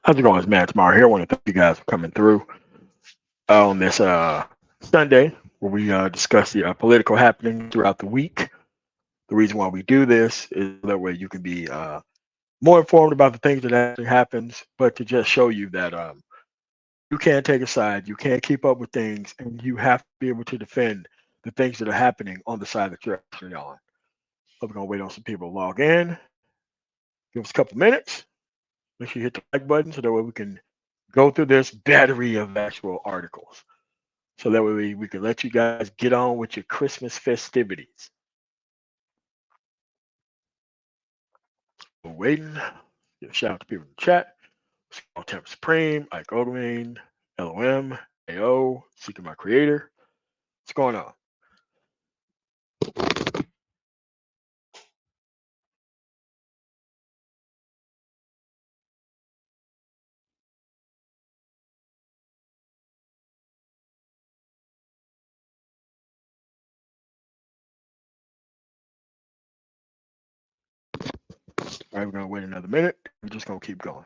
How's it going? It's Matt Tomorrow here. I want to thank you guys for coming through on this Sunday where we discuss the political happening throughout the week. The reason why we do this is that way you can be more informed about the things that actually happens, but to just show you that you can't take a side, you can't keep up with things, and you have to be able to defend the things that are happening on the side that you're actually on. So we're gonna wait on some people to log in. Give us a couple minutes. Make sure you hit the like button so that way we can go through this battery of actual articles. So that way we can let you guys get on with your Christmas festivities. We're waiting. Give a shout out to people in the chat. Small Temp Supreme, Ike Ogleman, LOM, AO, Seeking My Creator. What's going on? All right, we're gonna wait another minute. We're just gonna keep going.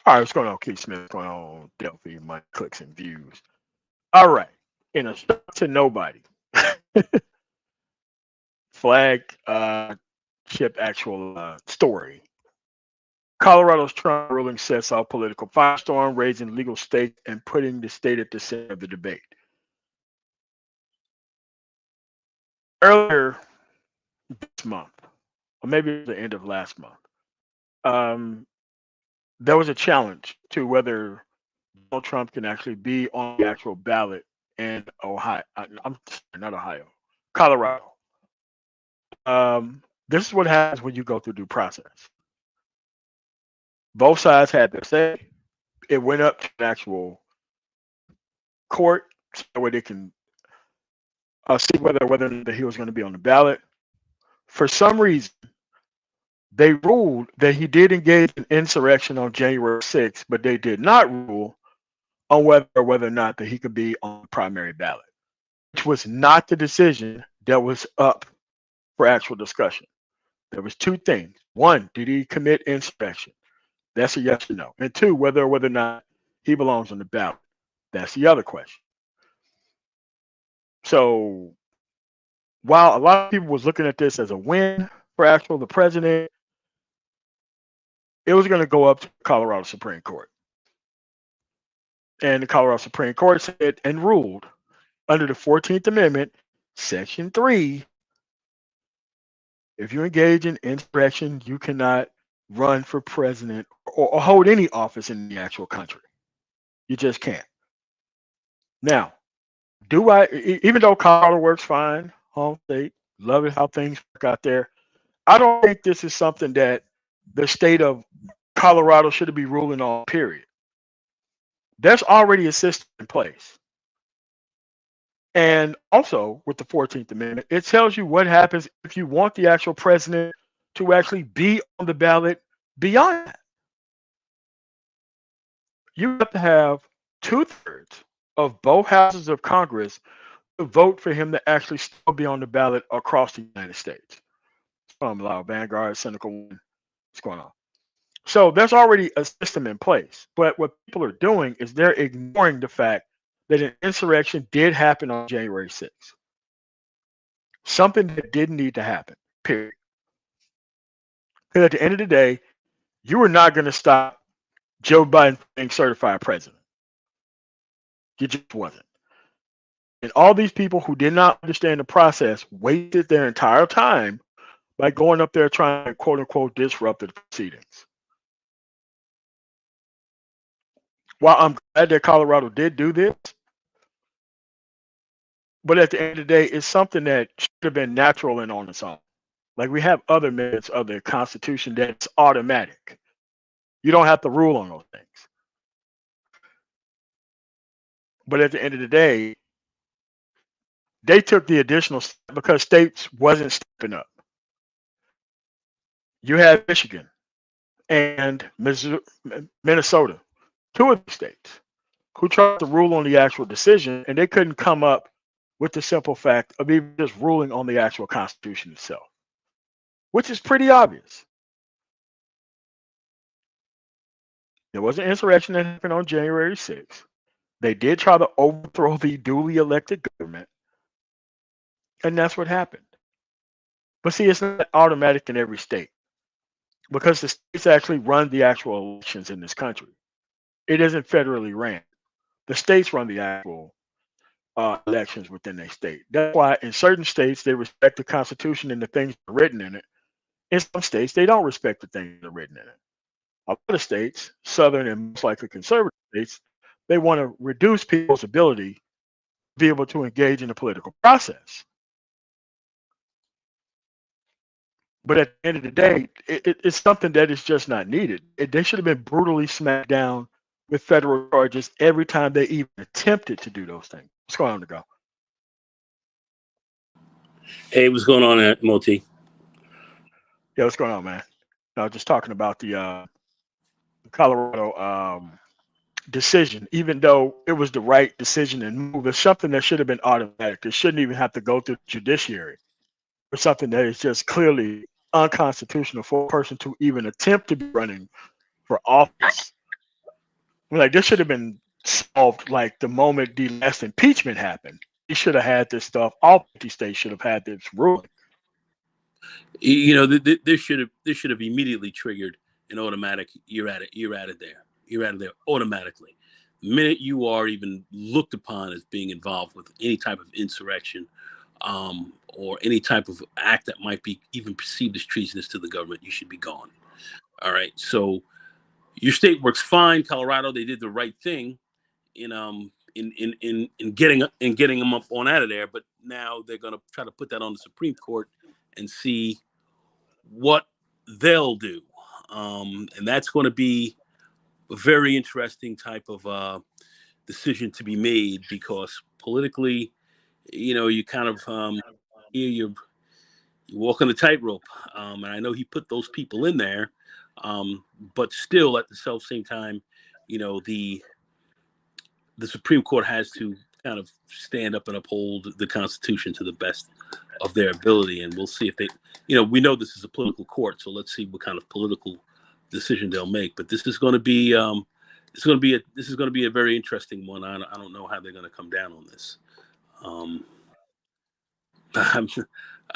All right, what's going on? Keith Smith, what's going on? Delphi, my clicks and views. All right, in a start to nobody. Flag ship actual story. Colorado's Trump ruling sets off political firestorm, raising legal stakes and putting the state at the center of the debate. Earlier this month, or maybe the end of last month, um, there was a challenge to whether Donald Trump can actually be on the actual ballot in Ohio. I'm sorry, not Ohio, Colorado. This is what happens when you go through due process. Both sides had their say. It went up to an actual court so where they can see whether or not he was going to be on the ballot. For some reason, they ruled that he did engage in insurrection on January 6th, but they did not rule on whether or not that he could be on the primary ballot, which was not the decision that was up for actual discussion. There was two things. One, did he commit insurrection? That's a yes or no. And two, whether or not he belongs on the ballot. That's the other question. So while a lot of people was looking at this as a win for actual the president, it was going to go up to the Colorado Supreme Court. And the Colorado Supreme Court said and ruled under the 14th Amendment, Section 3, if you engage in insurrection, you cannot run for president or hold any office in the actual country. You just can't. Now, even though Colorado works fine, home state, love it how things work out there, I don't think this is something that the state of Colorado should be ruling on, period. There's already a system in place. And also with the 14th Amendment, it tells you what happens if you want the actual president to actually be on the ballot beyond that. You have to have 2/3 of both houses of Congress to vote for him to actually still be on the ballot across the United States. From Loud Vanguard, Cynical One, what's going on? So there's already a system in place. But what people are doing is they're ignoring the fact that an insurrection did happen on January 6th. Something that didn't need to happen, period. Because at the end of the day, you were not going to stop Joe Biden from being certified president. You just wasn't. And all these people who did not understand the process wasted their entire time by going up there trying to quote unquote disrupt the proceedings. While I'm glad that Colorado did do this, but at the end of the day, it's something that should have been natural and on its own. Like we have other amendments of the Constitution that's automatic. You don't have to rule on those things. But at the end of the day, they took the additional step because states wasn't stepping up. You had Michigan and Minnesota, two of the states, who tried to rule on the actual decision, and they couldn't come up with the simple fact of even just ruling on the actual Constitution itself, which is pretty obvious. There was an insurrection that happened on January 6th. They did try to overthrow the duly elected government, and that's what happened. But see, it's not automatic in every state because the states actually run the actual elections in this country. It isn't federally ran. The states run the actual elections within their state. That's why in certain states they respect the Constitution and the things that are written in it. In some states they don't respect the things that are written in it. A lot of states, southern and most likely conservative states, they want to reduce people's ability to be able to engage in the political process. But at the end of the day, it's something that is just not needed. They should have been brutally smacked down with federal charges every time they even attempted to do those things. What's going on to go? Hey, what's going on, Moti? Yeah, what's going on, man? I was just talking about the Colorado decision, even though it was the right decision and move, it's something that should have been automatic. It shouldn't even have to go through the judiciary for something that is just clearly unconstitutional for a person to even attempt to be running for office. Like this should have been solved like the moment the last impeachment happened. He should have had this stuff. All 50 states should have had this ruling. You know, this should have immediately triggered an automatic. You're at it. You're at it there. You're at it there automatically. The minute you are even looked upon as being involved with any type of insurrection, or any type of act that might be even perceived as treasonous to the government, you should be gone. All right. So your state works fine. Colorado, they did the right thing in getting them up on out of there. But now they're going to try to put that on the Supreme Court and see what they'll do. And that's going to be a very interesting type of decision to be made because politically, you kind of you walk on a tightrope. And I know he put those people in there, but still at the same time, the Supreme Court has to kind of stand up and uphold the Constitution to the best of their ability, and we'll see if they, we know this is a political court, so let's see what kind of political decision they'll make. But this is going to be, this is going to be a very interesting one. I don't know how they're going to come down on this.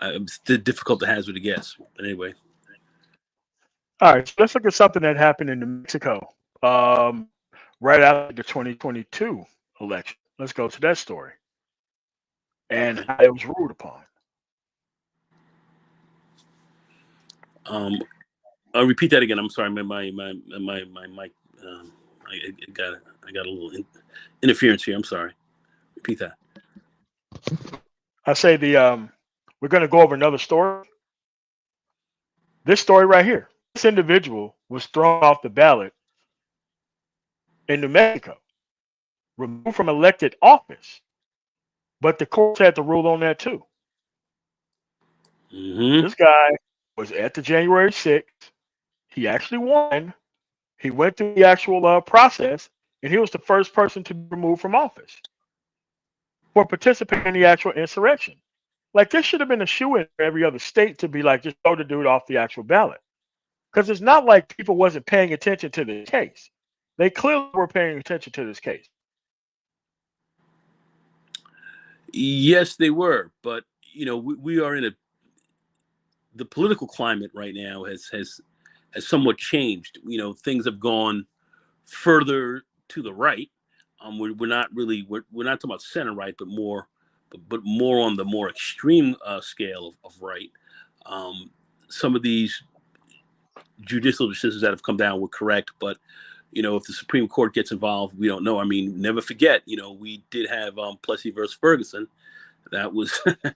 It's difficult to hazard a guess. But anyway. All right, so let's look at something that happened in New Mexico right after the 2022 election. Let's go to that story and how it was ruled upon. I'll repeat that again. I'm sorry, my mic. I got a little interference here. I'm sorry. Repeat that. I say we're going to go over another story. This story right here. This individual was thrown off the ballot in New Mexico, removed from elected office, but the courts had to rule on that too. Mm-hmm. This guy was at the January 6th. He actually won. He went through the actual process, and he was the first person to be removed from office for participating in the actual insurrection. Like this should have been a shoe-in for every other state to be like, just throw the dude off the actual ballot. Because it's not like people wasn't paying attention to the case. They clearly were paying attention to this case. Yes, they were, but we are in the political climate right now has somewhat changed. Things have gone further to the right. We're not talking about center right, but more on the more extreme scale of right. Some of these judicial decisions that have come down were correct, but if the Supreme Court gets involved, we don't know. I mean, never forget, we did have Plessy versus Ferguson. That was, that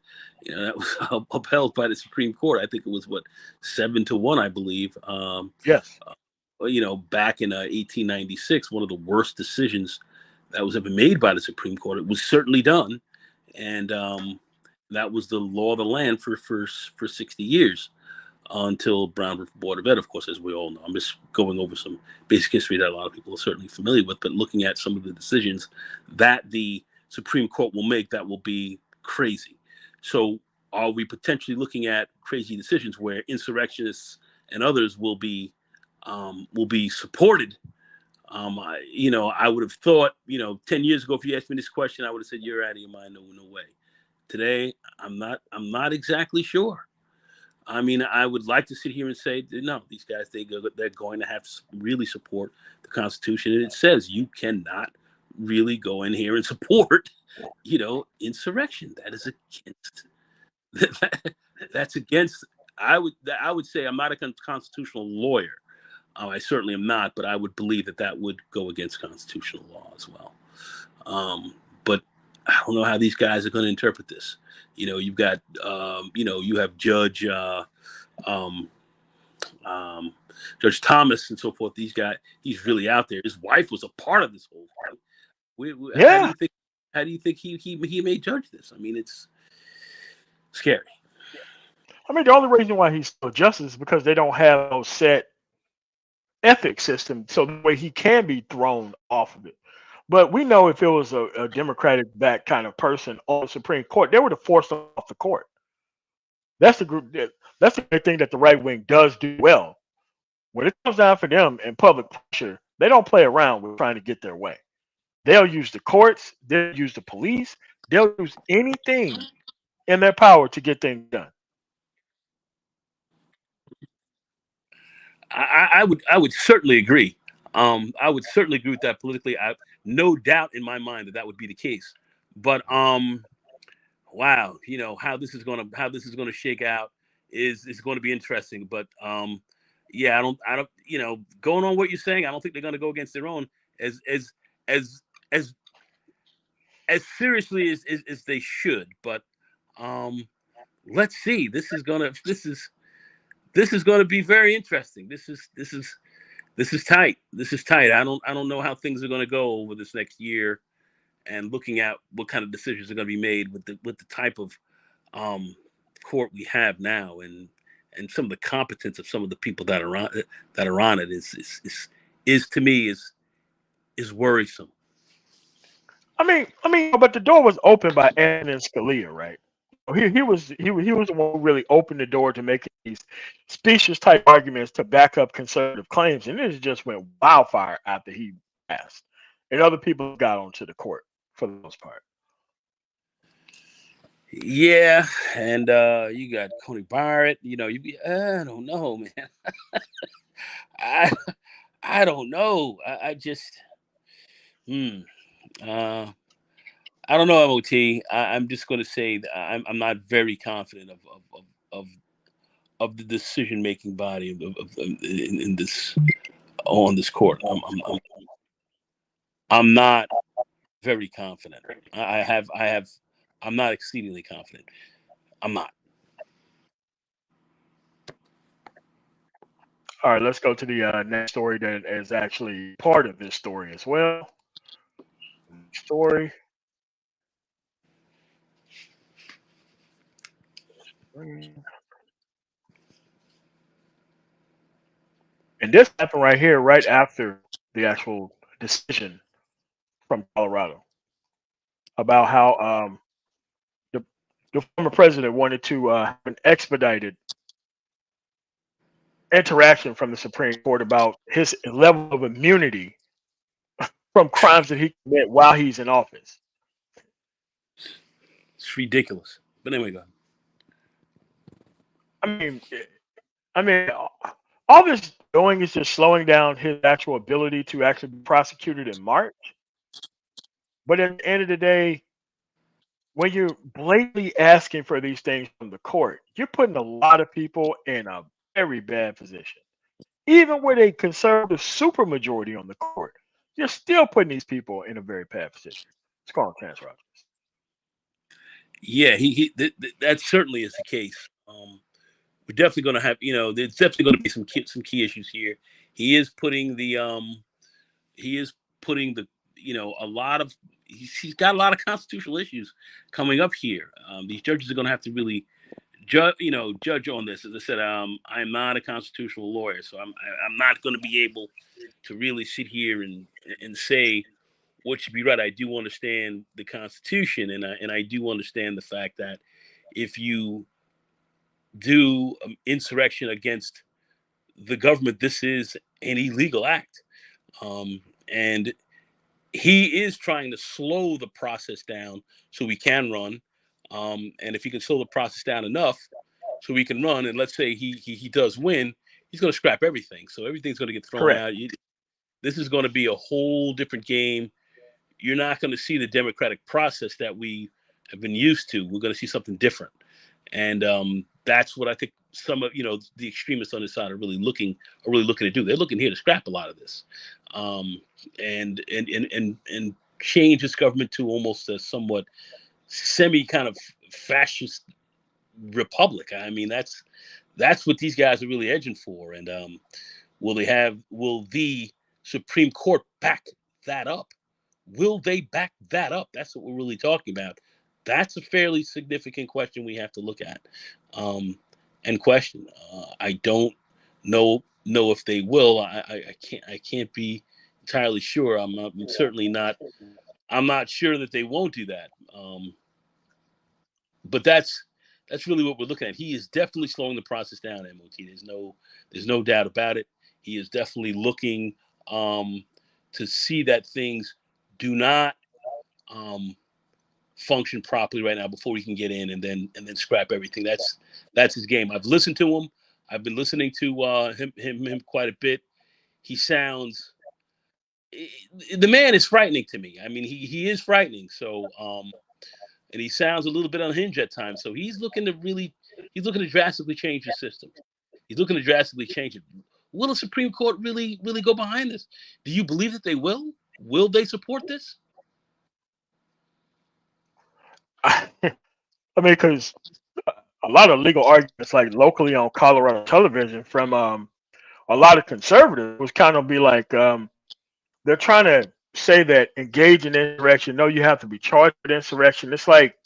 was upheld by the Supreme Court. I think it was 7-1, I believe. Yes. Back in 1896, one of the worst decisions that was ever made by the Supreme Court. It was certainly done, and that was the law of the land for 60 years until Brown v. Board of Ed, of course, as we all know. I'm just going over some basic history that a lot of people are certainly familiar with, but looking at some of the decisions that the Supreme Court will make, that will be crazy. So are we potentially looking at crazy decisions where insurrectionists and others will be supported? I would have thought, 10 years ago, if you asked me this question, I would have said, you're out of your mind. No, no way. Today, I'm not exactly sure. I mean, I would like to sit here and say, no, these guys, they're going to have to really support the Constitution. And it says you cannot really go in here and support, insurrection. That is against, that's against, I would say I'm not a constitutional lawyer. I certainly am not, but I would believe that would go against constitutional law as well. But I don't know how these guys are going to interpret this. You've got, you have Judge Judge Thomas and so forth. These guys, he's really out there. His wife was a part of this whole thing. Yeah. How do you think he may judge this? I mean, it's scary. I mean, the only reason why he's still justice is because they don't have no set ethics system, so the way he can be thrown off of it. But we know if it was a Democratic backed kind of person on the Supreme Court, they would have forced him off the court. That's the group. That's the thing that the right wing does do well. When it comes down for them in public pressure, they don't play around with trying to get their way. They'll use the courts. They'll use the police. They'll use anything in their power to get things done. I would certainly agree. I would certainly agree with that politically. I no doubt in my mind that would be the case. But wow, how this is gonna shake out is going to be interesting. But yeah, I don't going on what you're saying, I don't think they're going to go against their own as as as as as seriously as they should. But um, let's see. This is going to be very interesting. This is tight. This is tight. I don't know how things are going to go over this next year, and looking at what kind of decisions are going to be made with the type of um, court we have now, and some of the competence of some of the people that are on it is to me is worrisome. But the door was opened by Antonin Scalia, right? He was the one who really opened the door to making these specious type arguments to back up conservative claims, and it just went wildfire after he passed, and other people got onto the court for the most part. Yeah, and you got Coney Barrett. I don't know, man. I I don't know. I just hmm. Uh, I don't know, MOT. I'm just going to say that I'm not very confident of of the decision making body in this on this court. I'm not very confident. I have I'm not exceedingly confident. I'm not. All right, let's go to the next story that is actually part of this story as well. Story. And this happened right here, right after the actual decision from Colorado about how the, the former president wanted to have an expedited interaction from the Supreme Court about his level of immunity from crimes that he commit while he's in office. It's ridiculous. But anyway, go ahead. I mean, I mean, all this doing is just slowing down his actual ability to actually be prosecuted in March. But at the end of the day, when you're blatantly asking for these things from the court, you're putting a lot of people in a very bad position. Even with a conservative supermajority on the court, you're still putting these people in a very bad position. It's called Chance Rogers. Yeah, that certainly is the case. We're definitely going to have, there's definitely going to be some key issues here. He is putting the he is putting the a lot of he's got a lot of constitutional issues coming up here. These judges are going to have to really judge on this. As I said, I'm not a constitutional lawyer, so I'm not going to be able to really sit here and say what should be right. I do understand the Constitution, and I do understand the fact that if you do insurrection against the government, this is an illegal act, and he is trying to slow the process down so we can run. And if he can slow the process down enough so we can run, and let's say he does win, he's going to scrap everything. So everything's going to get thrown Correct. out. This is going to be a whole different game. You're not going to see the democratic process that we have been used to. We're going to see something different. And that's what I think some of the extremists on this side are really looking to do. They're looking here to scrap a lot of this, and change this government to almost a somewhat semi kind of fascist republic. I mean, that's what these guys are really edging for. And will the Supreme Court back that up? Will they back that up? That's what we're really talking about. That's a fairly significant question we have to look at and question. I don't know if they will. I can't be entirely sure. I'm certainly not. I'm not sure that they won't do that. But that's really what we're looking at. He is definitely slowing the process down. MOT. There's no doubt about it. He is definitely looking to see that things do not function properly right now before he can get in and then scrap everything. That's his game. I've listened to him. I've been listening to him quite a bit. He sounds. The man is frightening to me. I mean, he is frightening. So, and he sounds a little bit unhinged at times. So he's looking to drastically change the system. He's looking to drastically change it. Will the Supreme Court really go behind this? Do you believe that they will? Will they support this? I mean, because a lot of legal arguments, like locally on Colorado television, from a lot of conservatives, was kind of be like, they're trying to say that engage in insurrection. No, you have to be charged with insurrection. It's like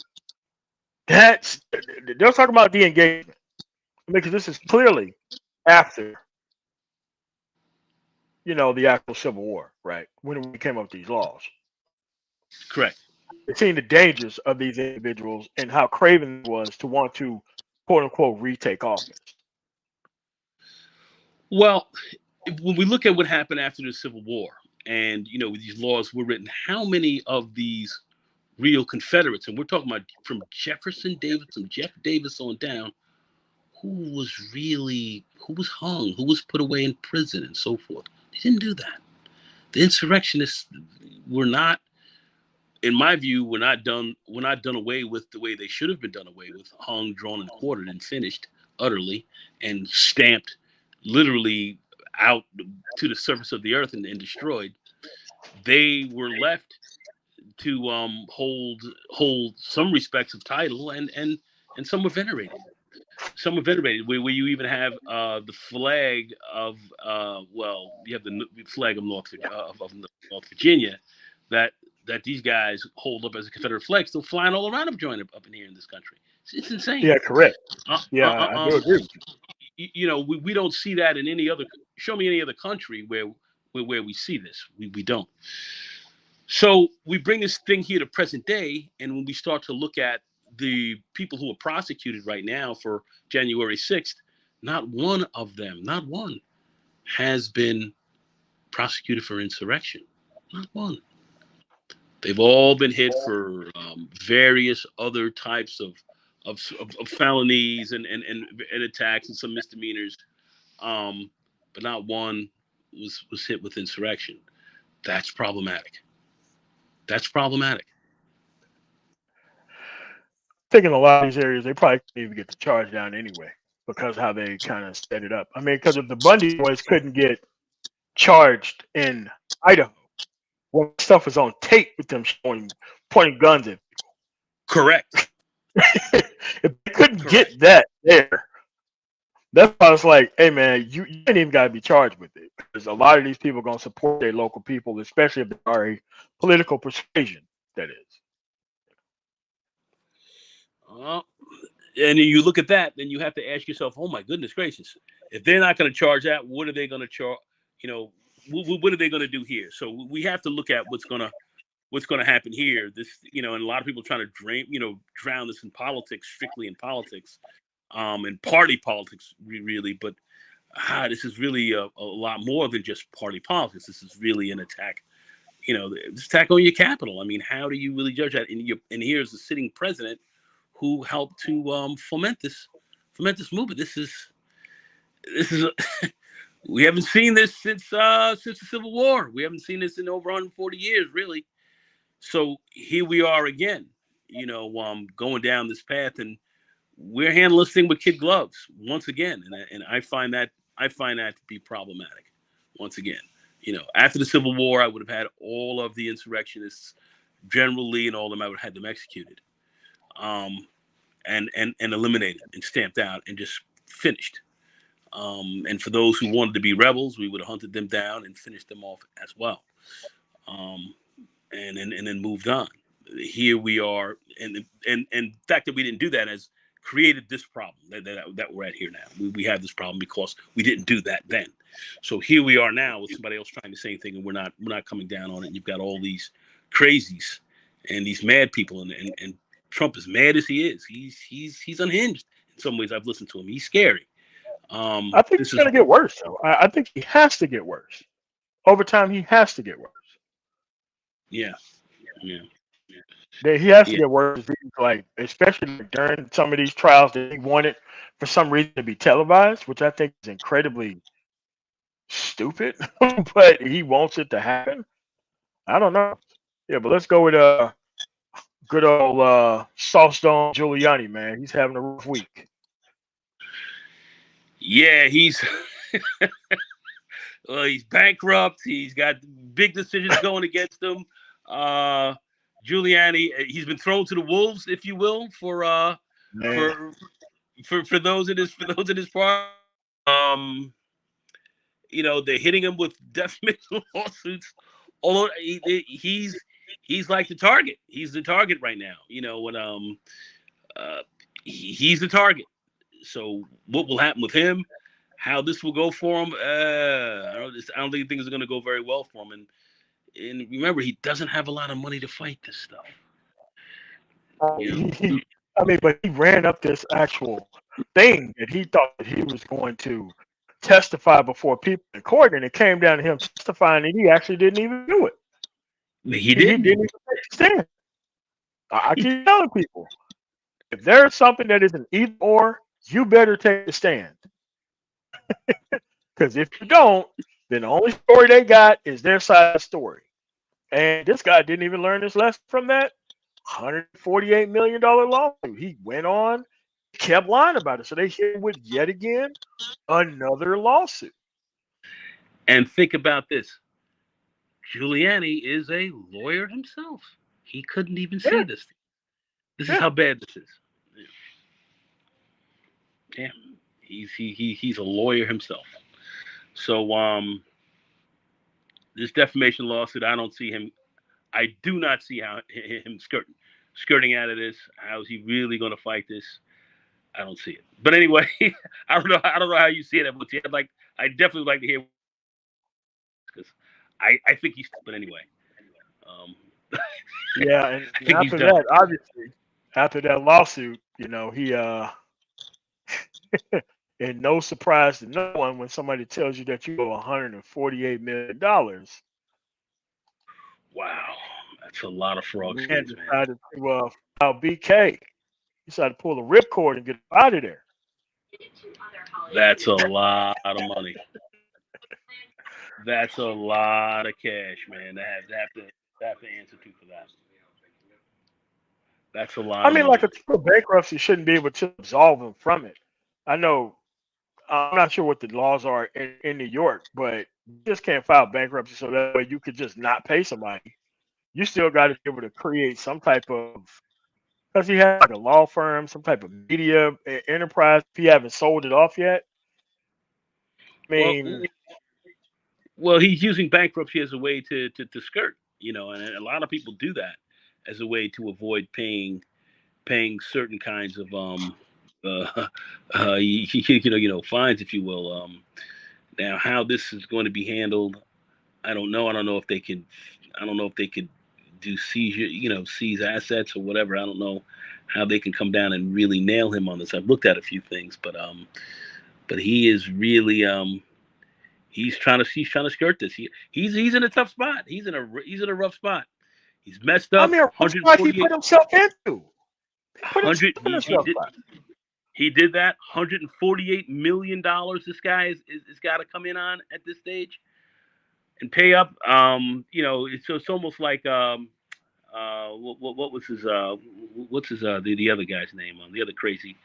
they're talking about the engagement. I mean, because this is clearly after the actual Civil War, right? When we came up with these laws. Correct. They're seeing the dangers of these individuals and how craven it was to want to, quote unquote, retake office. Well, when we look at what happened after the Civil War, and these laws were written, how many of these real Confederates, and we're talking about from Jefferson Davis, from Jeff Davis on down, who was hung, who was put away in prison, and so forth? They didn't do that. The insurrectionists were not, in my view, were not done away with the way they should have been done away with, hung, drawn, and quartered, and finished utterly, and stamped literally out to the surface of the earth and destroyed. They were left to hold some respects of title, and some were venerated. Some were venerated. Where you even have the flag of you have the flag of North Virginia that these guys hold up as a Confederate flag, still flying all around them, joining up in here in this country. It's insane. Yeah, correct. Yeah, I do agree with you. We don't see that in any other. Show me any other country where we see this. We don't. So we bring this thing here to present day, and when we start to look at the people who are prosecuted right now for January 6th, not one of them, not one, has been prosecuted for insurrection. Not one. They've all been hit for various other types of felonies and attacks and some misdemeanors, but not one was hit with insurrection. That's problematic. That's problematic. I think in a lot of these areas, they probably couldn't even get the charge down anyway because how they kind of set it up. I mean, because if the Bundy boys couldn't get charged in Idaho, when stuff was on tape with them pointing guns at people. Correct. If they couldn't get that there, That's why it's like, hey man, you ain't even got to be charged with it because a lot of these people are gonna support their local people, especially if they are a political persuasion. That is. Uh, and you look at that, then you have to ask yourself, oh my goodness gracious, if they're not going to charge that, what are they going to charge? You know, what are they going to do here? So we have to look at what's going to happen here. This, and a lot of people trying to drown this in politics, strictly in politics, and party politics, really. But this is really a lot more than just party politics. This is really an attack. This attack on your capital. I mean, how do you really judge that? And here's the sitting president who helped to foment this movement. This is we haven't seen this since the Civil War. We haven't seen this in over 140 years, really. So here we are again, going down this path, and we're handling this thing with kid gloves once again, and I find that to be problematic. Once again, after the Civil War, I would have had all of the insurrectionists, General Lee, and all of them. I would have had them executed, and eliminated and stamped out and just finished. And for those who wanted to be rebels, we would have hunted them down and finished them off as well. Um, and then moved on. Here we are, and the fact that we didn't do that has created this problem that we're at here now. We have this problem because we didn't do that then. So here we are now with somebody else trying the same thing, and we're not coming down on it. And you've got all these crazies and these mad people, and Trump, as mad as he is, he's unhinged in some ways. I've listened to him. He's scary. I think This it's is gonna get worse though. I think he has to get worse. Over time, he has to get worse. yeah, yeah, He has to yeah. get worse, like especially like, during some of these trials that he wanted for some reason to be televised, which I think is incredibly stupid. But he wants it to happen. I don't know. Yeah, but let's go with good old sauce dome Giuliani, man. He's having a rough week. Yeah, he's bankrupt. He's got big decisions going against him. Uh, Giuliani, he's been thrown to the wolves, if you will, Man, for for those in his party. Um, they're hitting him with defamation lawsuits. Although he's like the target. He's the target right now. When uh, he's the target. So what will happen with him? How this will go for him? I don't think things are going to go very well for him. And remember, he doesn't have a lot of money to fight this stuff. You I mean, but he ran up this actual thing that he thought that he was going to testify before people in court, and it came down to him testifying, and he actually didn't even do it. he He didn't. didn't even take a stand. I keep telling people, if there's something that is an either or, you better take a stand. Because if you don't, then the only story they got is their side of the story. And this guy didn't even learn his lesson from that $148 million lawsuit. He went on, kept lying about it. So they hit him with yet again another lawsuit. And think about this: Giuliani is a lawyer himself. He couldn't even see Yeah, this. This is yeah. how bad this is. Yeah, he's a lawyer himself. So this defamation lawsuit, I don't see him. I do not see how him skirting out of this. How is he really going to fight this? I don't see it. But anyway, I don't know. I don't know how you see it, but I definitely would like to hear because I think he's. But anyway, um, Yeah, and I think he's after done. that, obviously, after that lawsuit, he and no surprise to no one when somebody tells you that you owe $148 million, Wow, that's a lot of frog man skins, man. decided to file BK. He decided to pull the ripcord and get out of there. That's a lot of money. That's a lot of cash, man. They have to answer to for that. That's a lot I of mean, like money. a true bankruptcy shouldn't be able to absolve him from it. I know I'm not sure what the laws are in New York, but you just can't file bankruptcy so that way you could just not pay somebody. You still got to be able to create some type of, because he has like a law firm, some type of media enterprise. If he haven't sold it off yet, I Well, mean, well, he's using bankruptcy as a way to skirt, and a lot of people do that as a way to avoid paying certain kinds of uh, fines, if you will. Now, how this is going to be handled, I don't know. I don't know if they could. I don't know if they could do seizure, seize assets or whatever. I don't know how they can come down and really nail him on this. I've looked at a few things, but he is really he's trying to skirt this. He's in a tough spot. He's in a rough spot. He's messed I up. mean, what spot he 148 put himself into? He put himself 100 in a he tough did spot. he did that. $148 million this guy is got to come in on at this stage and pay up. It's almost like what was his what's his the other guy's name, the other crazy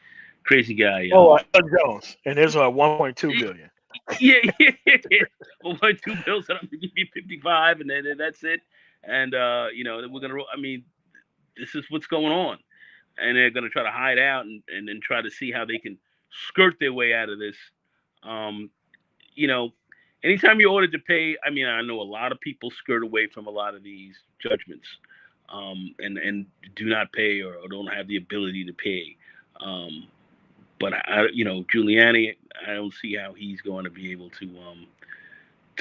guy. Oh, Doug Jones, and there's 1.2 billion. Yeah, yeah, yeah. Well, 2 bills that I'm gonna give you 55, and then that's it. And then we're gonna. I mean, this is what's going on, and they're gonna try to hide out and then try to see how they can skirt their way out of this. Um, you know, Anytime you're ordered to pay, I mean, I know a lot of people skirt away from a lot of these judgments, and do not pay or don't have the ability to pay. Um, but Giuliani, I don't see how he's going to be able to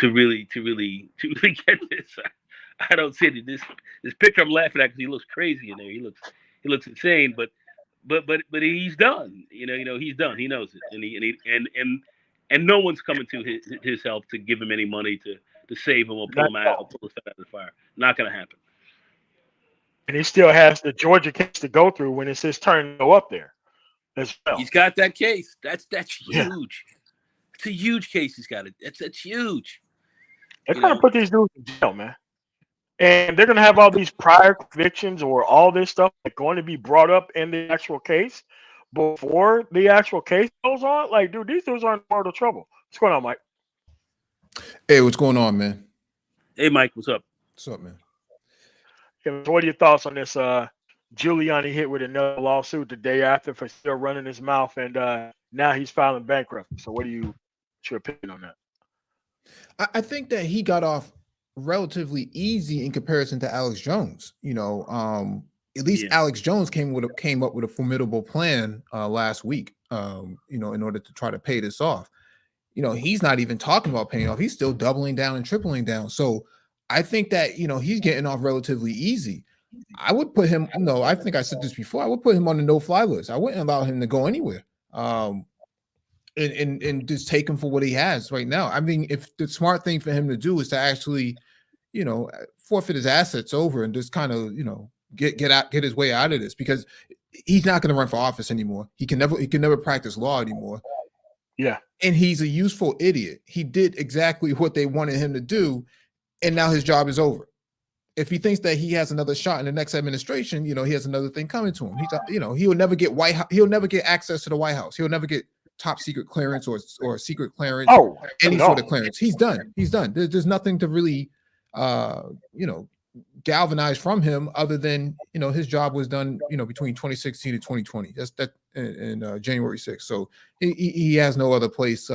really get this. I don't see it. This picture I'm laughing at because he looks crazy in there. He looks insane, but he's done. He's done. He knows it, and no one's coming to his help to give him any money to save him or pull him out or pull his foot out of the fire. Not going to happen. And he still has the Georgia case to go through when it's his turn to go up there as well. He's got that case. That's Yeah. huge. It's a huge case. He's got it. That's huge. They're trying to put these dudes in jail, man. And they're going to have all these prior convictions or all this stuff that's going to be brought up in the actual case before the actual case goes on. Like, dude, these dudes are in mortal trouble. What's going on, Mike? Hey, what's going on, man? Hey, Mike, what's up? What's up, man? What are your thoughts on this Giuliani hit with another lawsuit the day after for still running his mouth, and now he's filing bankruptcy? So what's your opinion on that? I think that he got off relatively easy in comparison to Alex Jones. At least Alex Jones came up with a formidable plan last week. In order to try to pay this off. He's not even talking about paying off. He's still doubling down and tripling down. So I think that he's getting off relatively easy. I would put him. No, I think I said this before. I would put him on the no-fly list. I wouldn't allow him to go anywhere. And just take him for what he has right now. I mean, if the smart thing for him to do is to actually, forfeit his assets over and just kind of, get his way out of this, because he's not going to run for office anymore. He can never practice law anymore. Yeah. And he's a useful idiot. He did exactly what they wanted him to do, and now his job is over. If he thinks that he has another shot in the next administration, he has another thing coming to him. He'll never get He'll never get access to the White House. He'll never get top secret clearance or secret clearance. Any sort of clearance. He's done. There's nothing to really, galvanize from him other than his job was done between 2016 and 2020. That's that in January 6th. So he has no other place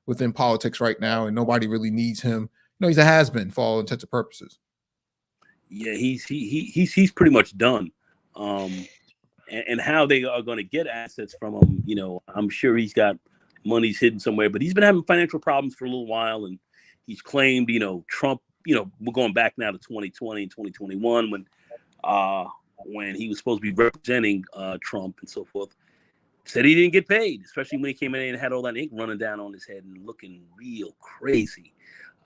within politics right now, and nobody really needs him. He's a has-been for all intents and purposes. Yeah, he's pretty much done. And how they are going to get assets from him, I'm sure he's got money's hidden somewhere, but he's been having financial problems for a little while, and he's claimed, Trump, we're going back now to 2020 and 2021 when he was supposed to be representing Trump and so forth, said he didn't get paid, especially when he came in and had all that ink running down on his head and looking real crazy.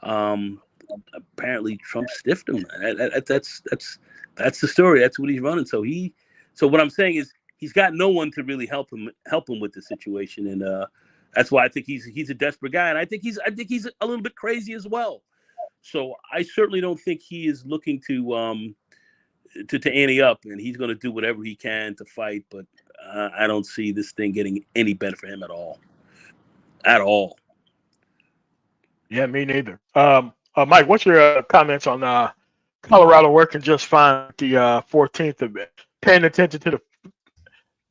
Apparently Trump stiffed him. That's the story. That's what he's running. So what I'm saying is he's got no one to really help him with the situation, and that's why I think he's a desperate guy, and I think he's a little bit crazy as well. So I certainly don't think he is looking to ante up, and he's going to do whatever he can to fight. But I don't see this thing getting any better for him at all. At all. Yeah, me neither. Mike, what's your comments on Colorado working just fine with the 14th Amendment, paying attention to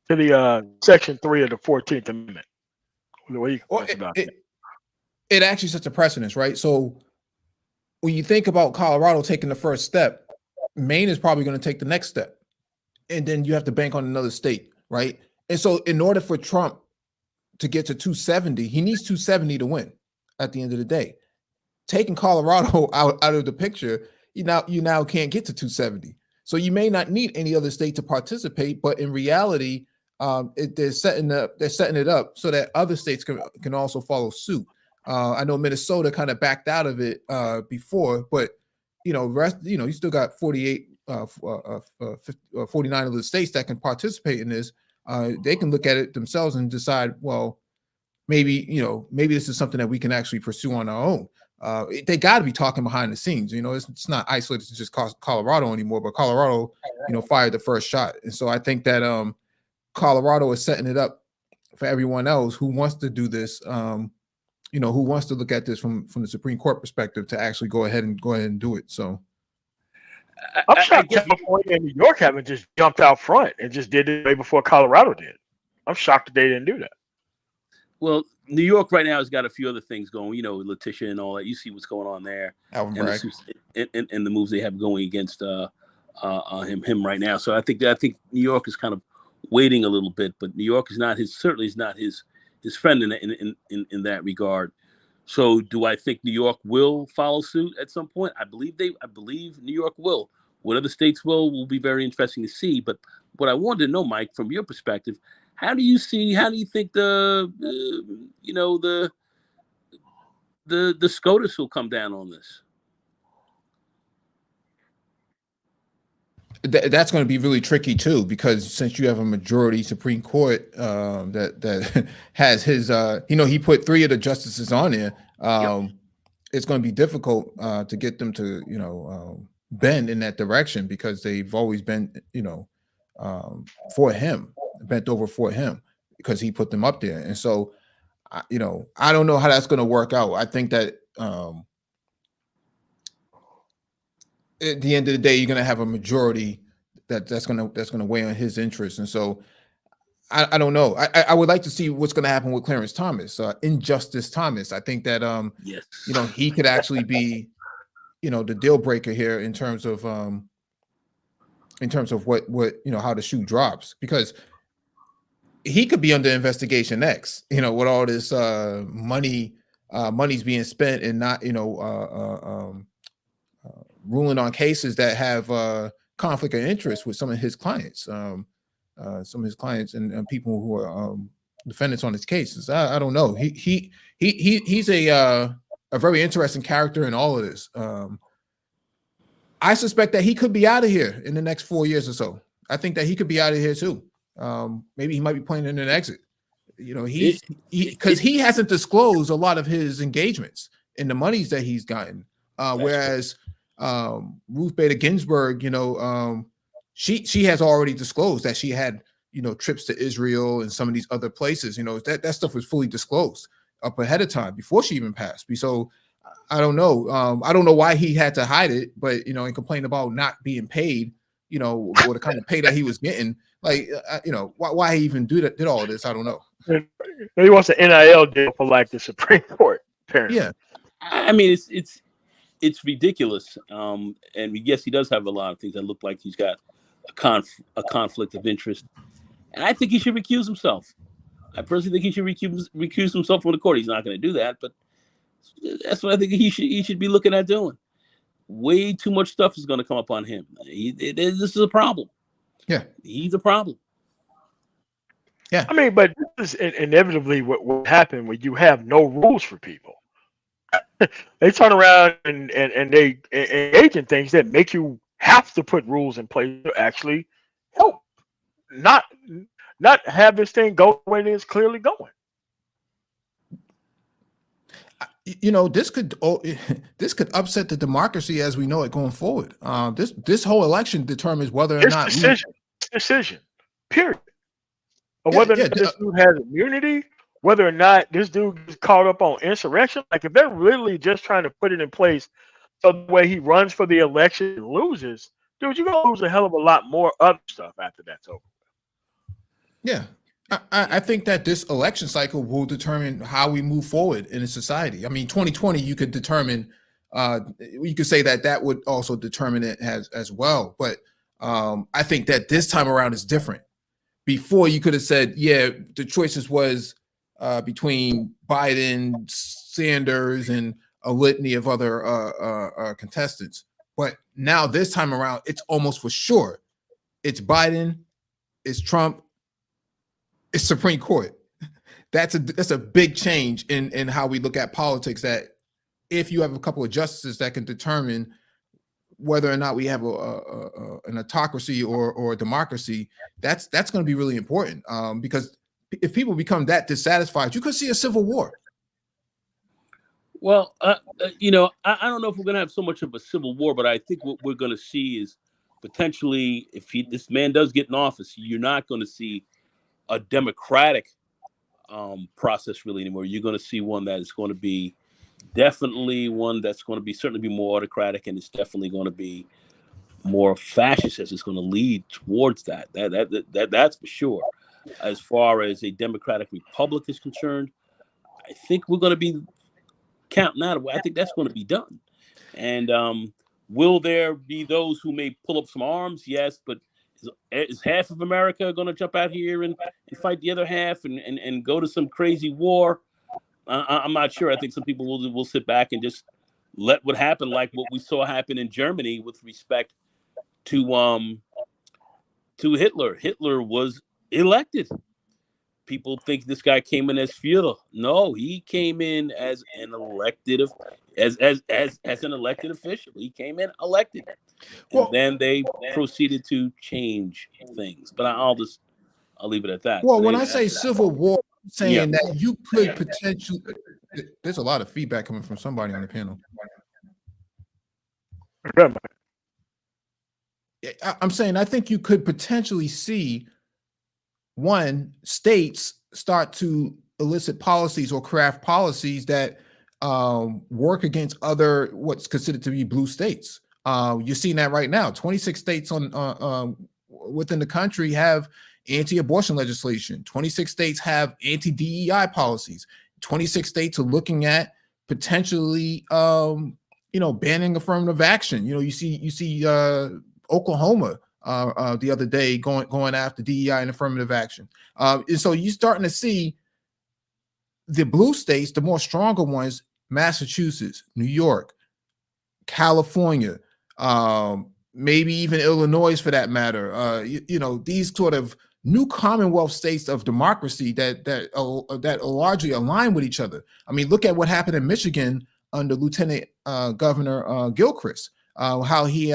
the Section 3 of the 14th Amendment? What do you think about that? it actually sets a precedence, right? So when you think about Colorado taking the first step, Maine is probably going to take the next step, and then you have to bank on another state, right? And so in order for Trump to get to 270, he needs 270 to win at the end of the day. Taking Colorado out of the picture, you now can't get to 270. So you may not need any other state to participate, but in reality, they're setting it up so that other states can also follow suit. I know Minnesota kind of backed out of it before, but you still got 48, 49 of the states that can participate in this. They can look at it themselves and decide, well, maybe this is something that we can actually pursue on our own. They got to be talking behind the scenes. It's not isolated to just Colorado anymore, but Colorado, fired the first shot. And so I think that Colorado is setting it up for everyone else who wants to do this, who wants to look at this from the Supreme Court perspective to actually go ahead and do it. So I'm shocked California and New York haven't just jumped out front and just did it way before Colorado did. I'm shocked that they didn't do that. Well, New York right now has got a few other things going, Letitia and all that. You see what's going on there, and the moves they have going against him right now. So I think New York is kind of waiting a little bit, but New York is certainly not his friend in that regard. So do I think New York will follow suit at some point? I believe New York will. What other states will be very interesting to see. But what I wanted to know, Mike, from your perspective, how do you think the SCOTUS will come down on this? That's going to be really tricky too, because since you have a majority Supreme Court that has his, he put 3 of the justices on there. It's going to be difficult to get them to, bend in that direction, because they've always been, bent over for him, because he put them up there. And so, I don't know how that's going to work out. I think that at the end of the day, you're going to have a majority that's going to weigh on his interests. And so I don't know. I would like to see what's going to happen with Clarence Thomas, Injustice Thomas. I think that yes, he could actually be the deal breaker here in terms of what how the shoe drops, because he could be under investigation next, with all this money's being spent and not ruling on cases that have conflict of interest with some of his clients, and people who are defendants on his cases. I don't know. He's a very interesting character in all of this. I suspect that he could be out of here in the next 4 years or so. I think that he could be out of here too. Maybe he might be playing in an exit. Because he hasn't disclosed a lot of his engagements and the monies that he's gotten. Whereas Ruth Bader Ginsburg, she has already disclosed that she had trips to Israel and some of these other places. That stuff was fully disclosed up ahead of time before she even passed. So I don't know. I don't know why he had to hide it, but and complain about not being paid, or the kind of pay that he was getting. Like, why he even did all of this? I don't know. He wants an NIL deal for like the Supreme Court, apparently. Yeah, I mean it's ridiculous. And yes, he does have a lot of things that look like he's got a conflict of interest, and I think he should recuse himself. I personally think he should recuse himself from the court. He's not going to do that, but that's what I think he should be looking at doing. Way too much stuff is going to come up on him. This is a problem. Yeah, he's a problem. Yeah, I mean, but this is inevitably what happened when you have no rules for people. They turn around and they engage in things that make you have to put rules in place to actually help, not have this thing go the way it is clearly going. This could upset the democracy as we know it going forward. This whole election determines whether or not decision, period. Or whether or not this dude has immunity, whether or not this dude is caught up on insurrection. Like, if they're really just trying to put it in place so the way he runs for the election and loses, dude, you're gonna lose a hell of a lot more other stuff after that's over. Yeah. I think that this election cycle will determine how we move forward in a society. I mean, 2020, you could determine, you could say that that would also determine it as well. But I think that this time around is different. Before, you could have said, yeah, the choices was between Biden, Sanders, and a litany of other contestants. But now this time around, it's almost for sure. It's Biden, it's Trump, it's Supreme Court. That's a big change in how we look at politics. That if you have a couple of justices that can determine whether or not we have an autocracy or a democracy, that's going to be really important. Because if people become that dissatisfied, you could see a civil war. Well, I don't know if we're going to have so much of a civil war, but I think what we're going to see is potentially, if this man does get in office, you're not going to see a democratic process really anymore. You're going to see one that is going to be definitely one that's going to be certainly be more autocratic, and it's definitely going to be more fascist as it's going to lead towards that. That's for sure. As far as a democratic republic is concerned, I think we're going to be counting out. I think that's going to be done. And will there be those who may pull up some arms? Yes, but is half of America going to jump out here and fight the other half and go to some crazy war? I'm not sure. I think some people will sit back and just let what happened, like what we saw happen in Germany with respect to Hitler. Hitler was elected. People think this guy came in as feudal. No, he came in as an elected as an elected official. He came in elected, and then they proceeded to change things. But I'll leave it at that. Well, when I say civil war, I'm saying that you could potentially. There's a lot of feedback coming from somebody on the panel. I'm saying I think you could potentially see states start to elicit policies or craft policies that work against other what's considered to be blue states. You're seeing that right now. 26 states within the country have anti-abortion legislation. 26 states have anti-DEI policies. 26 states are looking at potentially banning affirmative action. You see Oklahoma the other day going after DEI and affirmative action. And so you're starting to see the blue states, the more stronger ones, Massachusetts, New York, California, maybe even Illinois for that matter. These sort of new Commonwealth states of democracy that are largely aligned with each other. I mean, look at what happened in Michigan under Lieutenant Governor Gilchrist, how he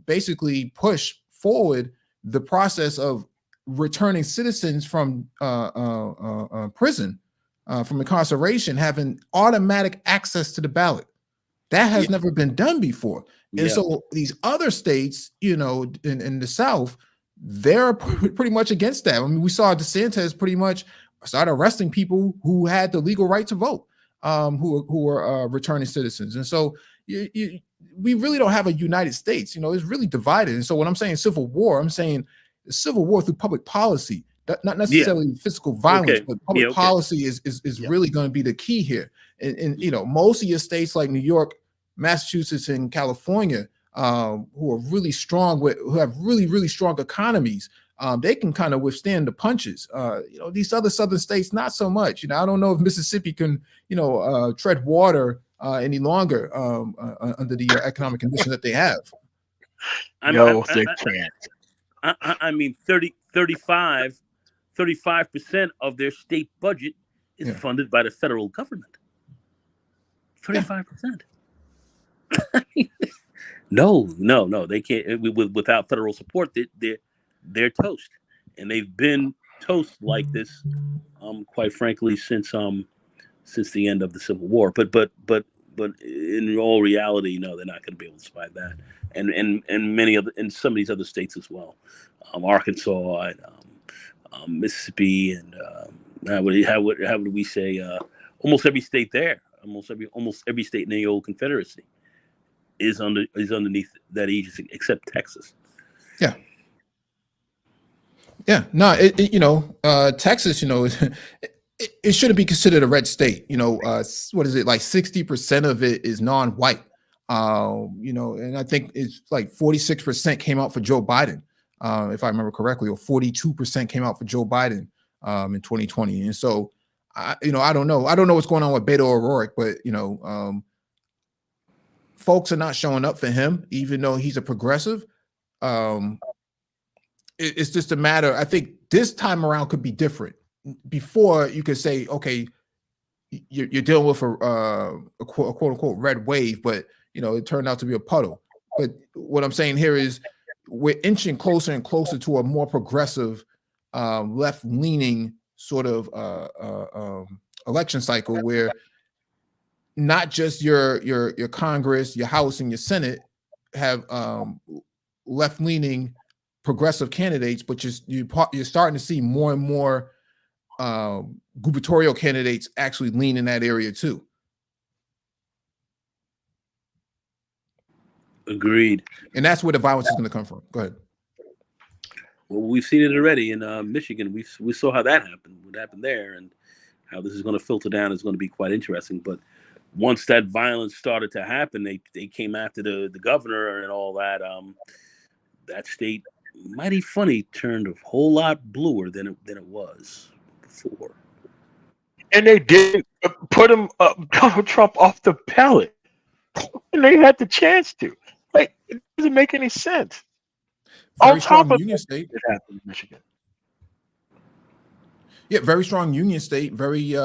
basically pushed forward the process of returning citizens from prison, from incarceration, having automatic access to the ballot. That has never been done before. And so these other states, in the South, they're pretty much against that. I mean, we saw DeSantis pretty much start arresting people who had the legal right to vote, who were returning citizens. And so we really don't have a United States. It's really divided. And so when I'm saying civil war, I'm saying civil war through public policy, not necessarily physical violence, but public policy is really going to be the key here. And most of your states like New York, Massachusetts, and California, who are really strong who have really, really strong economies, they can kind of withstand the punches. These other southern states, not so much. I don't know if Mississippi can, tread water any longer under the economic conditions that they have. No, they can't. I mean, 35% of their state budget is funded by the federal government. 35%. No, they can't. Without federal support, they're toast, and they've been toast like this, quite frankly, since the end of the Civil War. But in all reality, no, they're not going to be able to survive that, and some of these other states as well, Arkansas and Mississippi, and how would we say almost every state there, almost every state in the old Confederacy is underneath that aegis, except Texas. Yeah. Yeah, no, Texas, it shouldn't be considered a red state. What is it, like 60% of it is non-white. And I think it's like 46% came out for Joe Biden, if I remember correctly, or 42% came out for Joe Biden in 2020. And so, I don't know. I don't know what's going on with Beto O'Rourke, but folks are not showing up for him, even though he's a progressive. Um, it's just a matter. I think this time around could be different. Before you could say, okay, you're dealing with a quote unquote red wave, but it turned out to be a puddle. But what I'm saying here is we're inching closer and closer to a more progressive, left leaning sort of election cycle where not just your Congress, your House, and your Senate have left leaning progressive candidates, but you're starting to see more and more gubernatorial candidates actually lean in that area too. Agreed. And that's where the violence is going to come from. Go ahead. Well, we've seen it already in Michigan. We saw how that happened. What happened there, and how this is going to filter down is going to be quite interesting. But once that violence started to happen, they came after the governor and all that. That state, mighty funny, turned a whole lot bluer than it was before. And they did put him Donald Trump off the ballot, and they had the chance to. Like, it doesn't make any sense. Very strong union state. It happened in Michigan. Yeah, very strong union state, very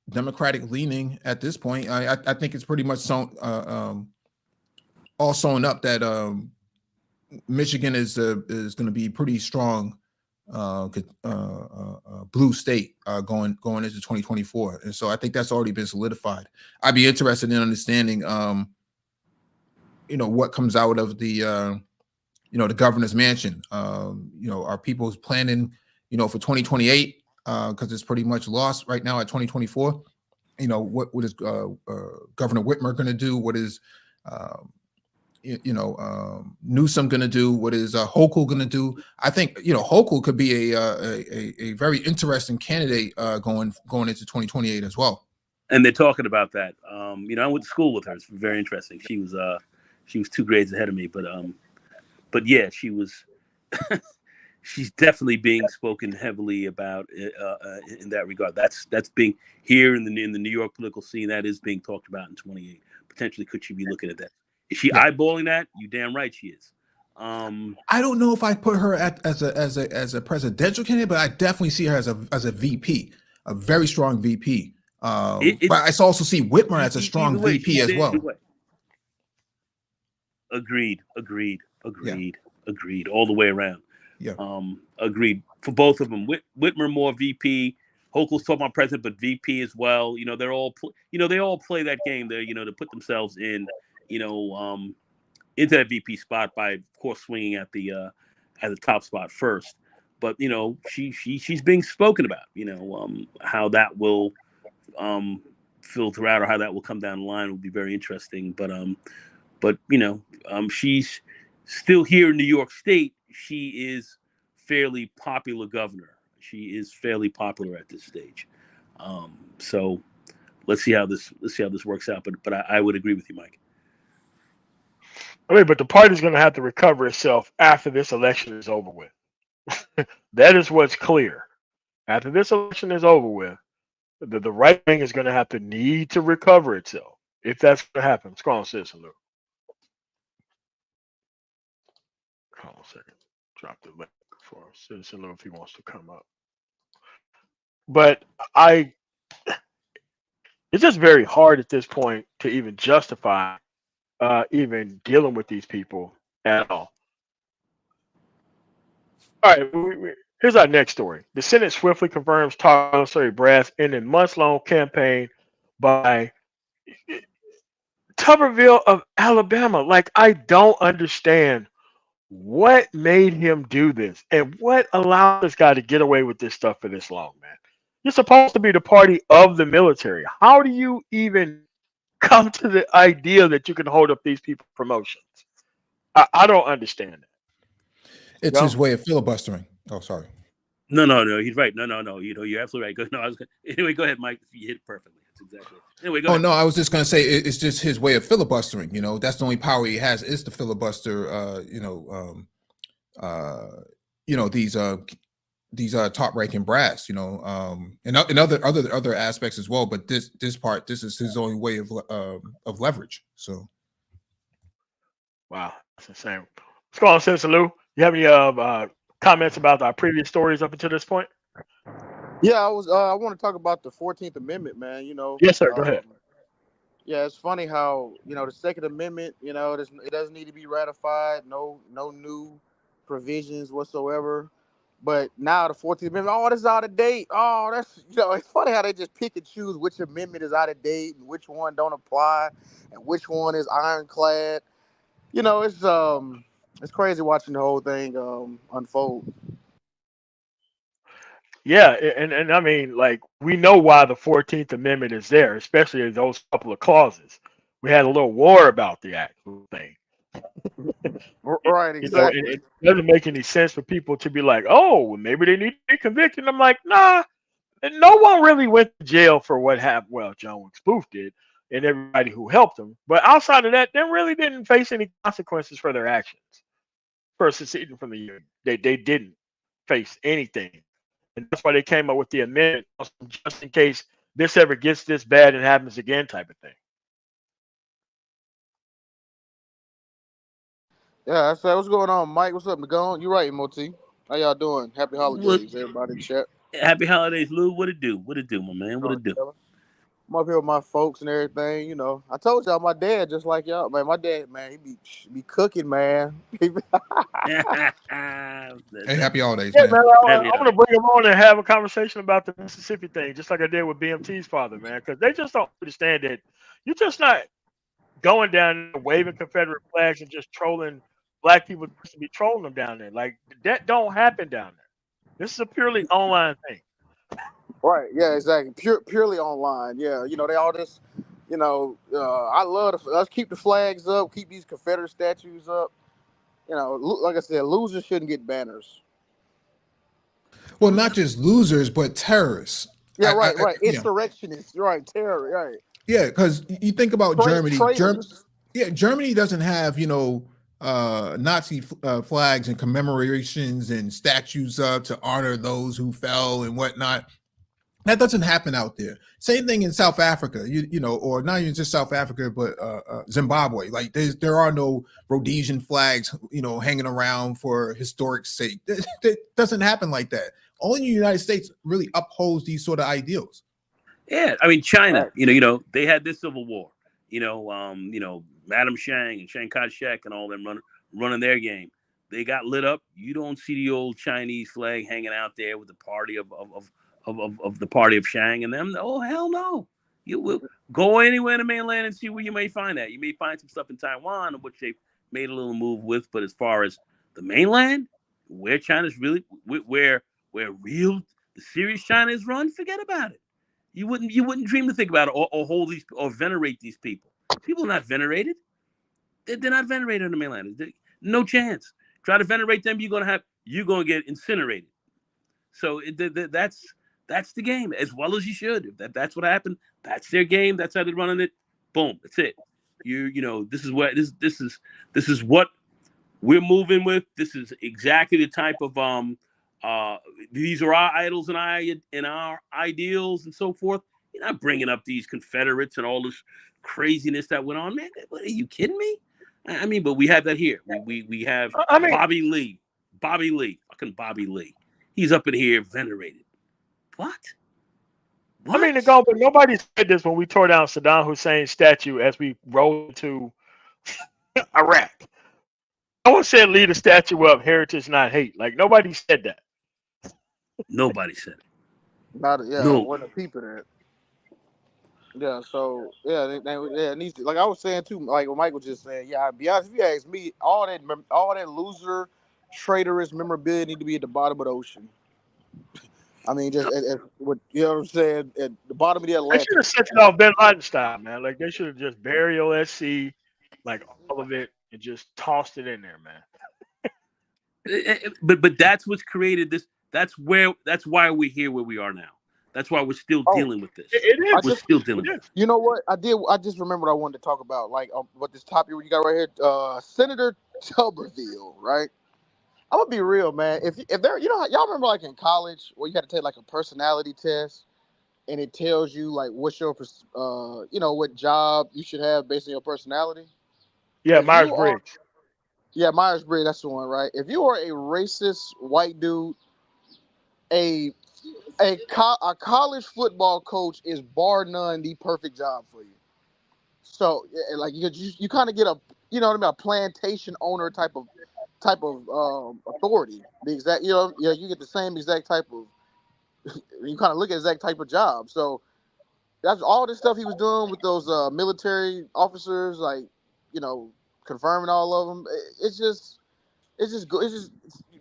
Democratic leaning at this point. I think it's pretty much all sewn up that Michigan is going to be pretty strong blue state going into 2024, and so I think that's already been solidified. I'd be interested in understanding, what comes out of the the governor's mansion. Are people planning, for 2028? Because it's pretty much lost right now at 2024. What is Governor Whitmer going to do? What is Newsom going to do? What is Hochul going to do? I think Hochul could be a very interesting candidate going into 2028 as well. And they're talking about that. I went to school with her. It's very interesting. She was 2 grades ahead of me, but yeah, she was. She's definitely being spoken heavily about in that regard. That's being here in the New York political scene. That is being talked about in 28. Potentially, could she be looking at that? Is she eyeballing that? You damn right she is. I don't know if I put her as a presidential candidate, but I definitely see her as a VP, a very strong VP. But I also see Whitmer as a strong VP as well. Agreed. All the way around. Yeah. Agreed for both of them. Whitmer more VP. Hochul's talking about president, but VP as well. They're all they all play that game there. To put themselves in into that VP spot by, of course, swinging at the top spot first. But she's being spoken about. How that will filter out or how that will come down the line will be very interesting. But she's still here in New York State. She is fairly popular governor. She is fairly popular at this stage. So let's see how this works out. But I would agree with you, Mike. But the party's going to have to recover itself after this election is over with. That is what's clear. After this election is over with, the right wing is going to have to need to recover itself. If that's going to happen, let's go on, Citizen Lou. Hold on a second. Drop the link for Citizen Lou if he wants to come up. But it's just very hard at this point to even justify even dealing with these people at all. All right, here's our next story. The Senate swiftly confirms top military brass in a months-long campaign by Tuberville of Alabama. Like, I don't understand what made him do this and what allowed this guy to get away with this stuff for this long, man. You're supposed to be the party of the military. How do you even come to the idea that you can hold up these people's promotions? I don't understand that. It's his way of filibustering. Oh, sorry. No. He's right. No. You're absolutely right. Anyway, go ahead, Mike. You hit it perfectly. That's exactly it. Anyway, go ahead. No, I was just going to say it's just his way of filibustering. That's the only power he has is to filibuster. These top ranking brass. And other aspects as well. But this is his only way of leverage. So, wow, that's insane. What's going on, Senator Lou? You have any comments about our previous stories up until this point? Yeah, I want to talk about the 14th Amendment, man. Yes, sir. Go ahead. Yeah, it's funny how the Second Amendment, it doesn't need to be ratified. No new provisions whatsoever. But now the 14th Amendment, this is out of date. Oh, that's it's funny how they just pick and choose which amendment is out of date and which one don't apply and which one is ironclad. It's crazy watching the whole thing unfold. Yeah, and I mean, like, we know why the 14th Amendment is there, especially those couple of clauses. We had a little war about the actual thing. Right, exactly. It doesn't make any sense for people to be like, oh, maybe they need to be convicted. I'm like, nah, and no one really went to jail for what happened. Well, John Wilkes Booth did, and everybody who helped him. But outside of that, they really didn't face any consequences for their actions for seceding from the Union. They didn't face anything. And that's why they came up with the amendment, just in case this ever gets this bad and happens again, type of thing. Yeah, so what's going on, Mike? What's up, McGone? You're right, Moti. How y'all doing? Happy holidays, everybody in chat. Happy holidays, Lou. What it do? What it do, my man? What it do? I'm up here with my folks and everything. I told y'all my dad just like y'all, man. My dad, man, he be cooking, man. hey, happy holidays, yeah, man. I'm gonna bring him on and have a conversation about the Mississippi thing, just like I did with BMT's father, man, because they just don't understand that you're just not going down there waving Confederate flags and just trolling black people just to be trolling them down there. Like, that don't happen down there. This is a purely online thing. Right. Yeah. Exactly. Purely online. Yeah. They all just. I love let's keep the flags up. Keep these Confederate statues up. Like I said, losers shouldn't get banners. Well, not just losers, but terrorists. Yeah. Right. Insurrectionists. Right. Terror. Right. Yeah, because you think about Germany. Germany doesn't have Nazi flags and commemorations and statues up to honor those who fell and whatnot. That doesn't happen out there. Same thing in South Africa, or not even just South Africa, but Zimbabwe. Like there are no Rhodesian flags, hanging around for historic sake. That doesn't happen like that. Only the United States really upholds these sort of ideals. Yeah, I mean China. They had this civil war. Madam Chiang and Chiang Kai-shek and all them running their game. They got lit up. You don't see the old Chinese flag hanging out there with the party of the party of Chiang and them. Oh, hell no. You will go anywhere in the mainland and see where you may find that. You may find some stuff in Taiwan, which they made a little move with. But as far as the mainland, where China's really, where the serious China is run, forget about it. You wouldn't dream to think about it or hold these or venerate these people. People are not venerated. They're not venerated on the mainland. No chance. Try to venerate them, you're gonna get incinerated. So that's the game, as well as you should. That's what happened. That's their game. That's how they're running it. Boom. That's it. This is what we're moving with. This is exactly the type of these are our idols and our ideals and so forth. You're not bringing up these Confederates and all this craziness that went on, man. What, are you kidding me? I mean, but we have that here. We have Bobby Lee, fucking Bobby Lee. He's up in here venerated. What? I mean, but nobody said this when we tore down Saddam Hussein's statue as we rolled into Iraq. No one said leave the statue up, heritage, not hate. Like, nobody said that. Nobody said it. Wasn't a peep of that. Yeah, so it needs to, like I was saying too, like what Mike was just saying. Yeah, I'll be honest, if you ask me, all that loser, traitorous memorabilia need to be at the bottom of the ocean. I mean, just what you know what I'm saying, at the bottom of the Atlantic. They should have sent it off Bin Laden style, man. Like, they should have just buried OSC, like all of it, and just tossed it in there, man. But that's what's created this. That's why we're here where we are now. That's why we're still dealing with this. It is. We're still dealing with it. You know what I did? I just remembered I wanted to talk about what this topic you got right here. Senator Tuberville, right? I'm gonna be real, man. If there, y'all remember like in college where you had to take like a personality test, and it tells you like what's your what job you should have based on your personality. Yeah, If you are, Myers-Briggs. yeah, Myers-Briggs, that's the one, right? If you are a racist white dude, a college football coach is bar none the perfect job for you. So like you kind of get a a plantation owner type of authority. The exact you get the same exact type of you kind of look at exact type of job. So that's all this stuff he was doing with those military officers, like confirming all of them. It's just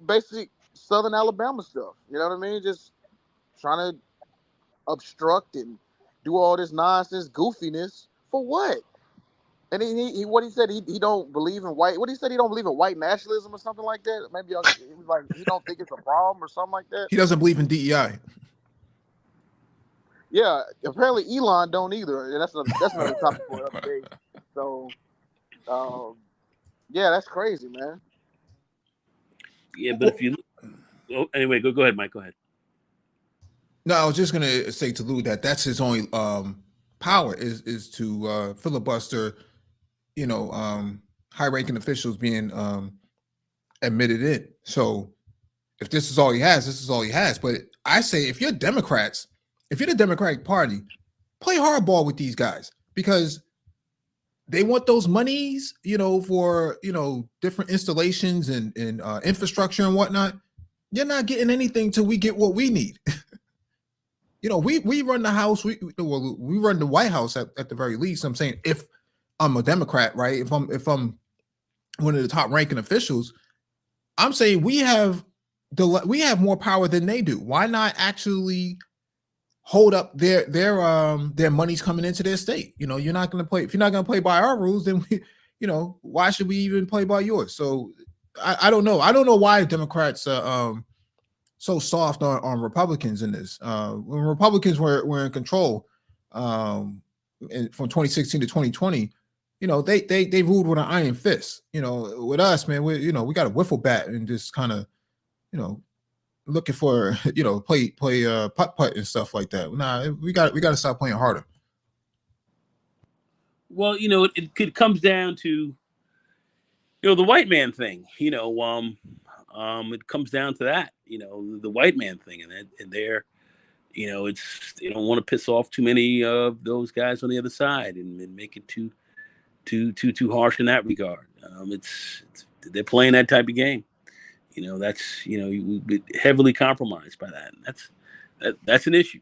basic Southern Alabama stuff. You know what I mean? Just trying to obstruct and do all this nonsense, goofiness for what? And he what he said he don't believe in white. What he said he don't believe in white nationalism or something like that. Maybe he was like he don't think it's a problem or something like that. He doesn't believe in DEI. Yeah, apparently Elon don't either. And that's another topic for another day. So, yeah, that's crazy, man. Yeah, but if you anyway, go ahead, Mike. Go ahead. No, I was just gonna say to Lou that that's his only power is to filibuster, high-ranking officials being admitted in. So if this is all he has, this is all he has. But I say if you're Democrats, if you're the Democratic Party, play hardball with these guys because they want those monies, for different installations and infrastructure and whatnot. You're not getting anything till we get what we need. We run the House. We run the White House at the very least. I'm saying if I'm a Democrat, right? If I'm one of the top ranking officials, I'm saying we have more power than they do. Why not actually hold up their money's coming into their state? You're not going to play. If you're not going to play by our rules, then why should we even play by yours? So I don't know. I don't know why Democrats so soft on Republicans in this. When Republicans were in control from 2016 to 2020, they ruled with an iron fist. With us, man, we got a wiffle bat and just kind of, looking for play putt and stuff like that. Nah, we got to stop playing harder. Well, it comes down to the white man thing. It comes down to that. The white man thing, and they're it's they don't want to piss off too many of those guys on the other side and make it too harsh in that regard. They're playing that type of game. That's we've been heavily compromised by that. And that's an issue.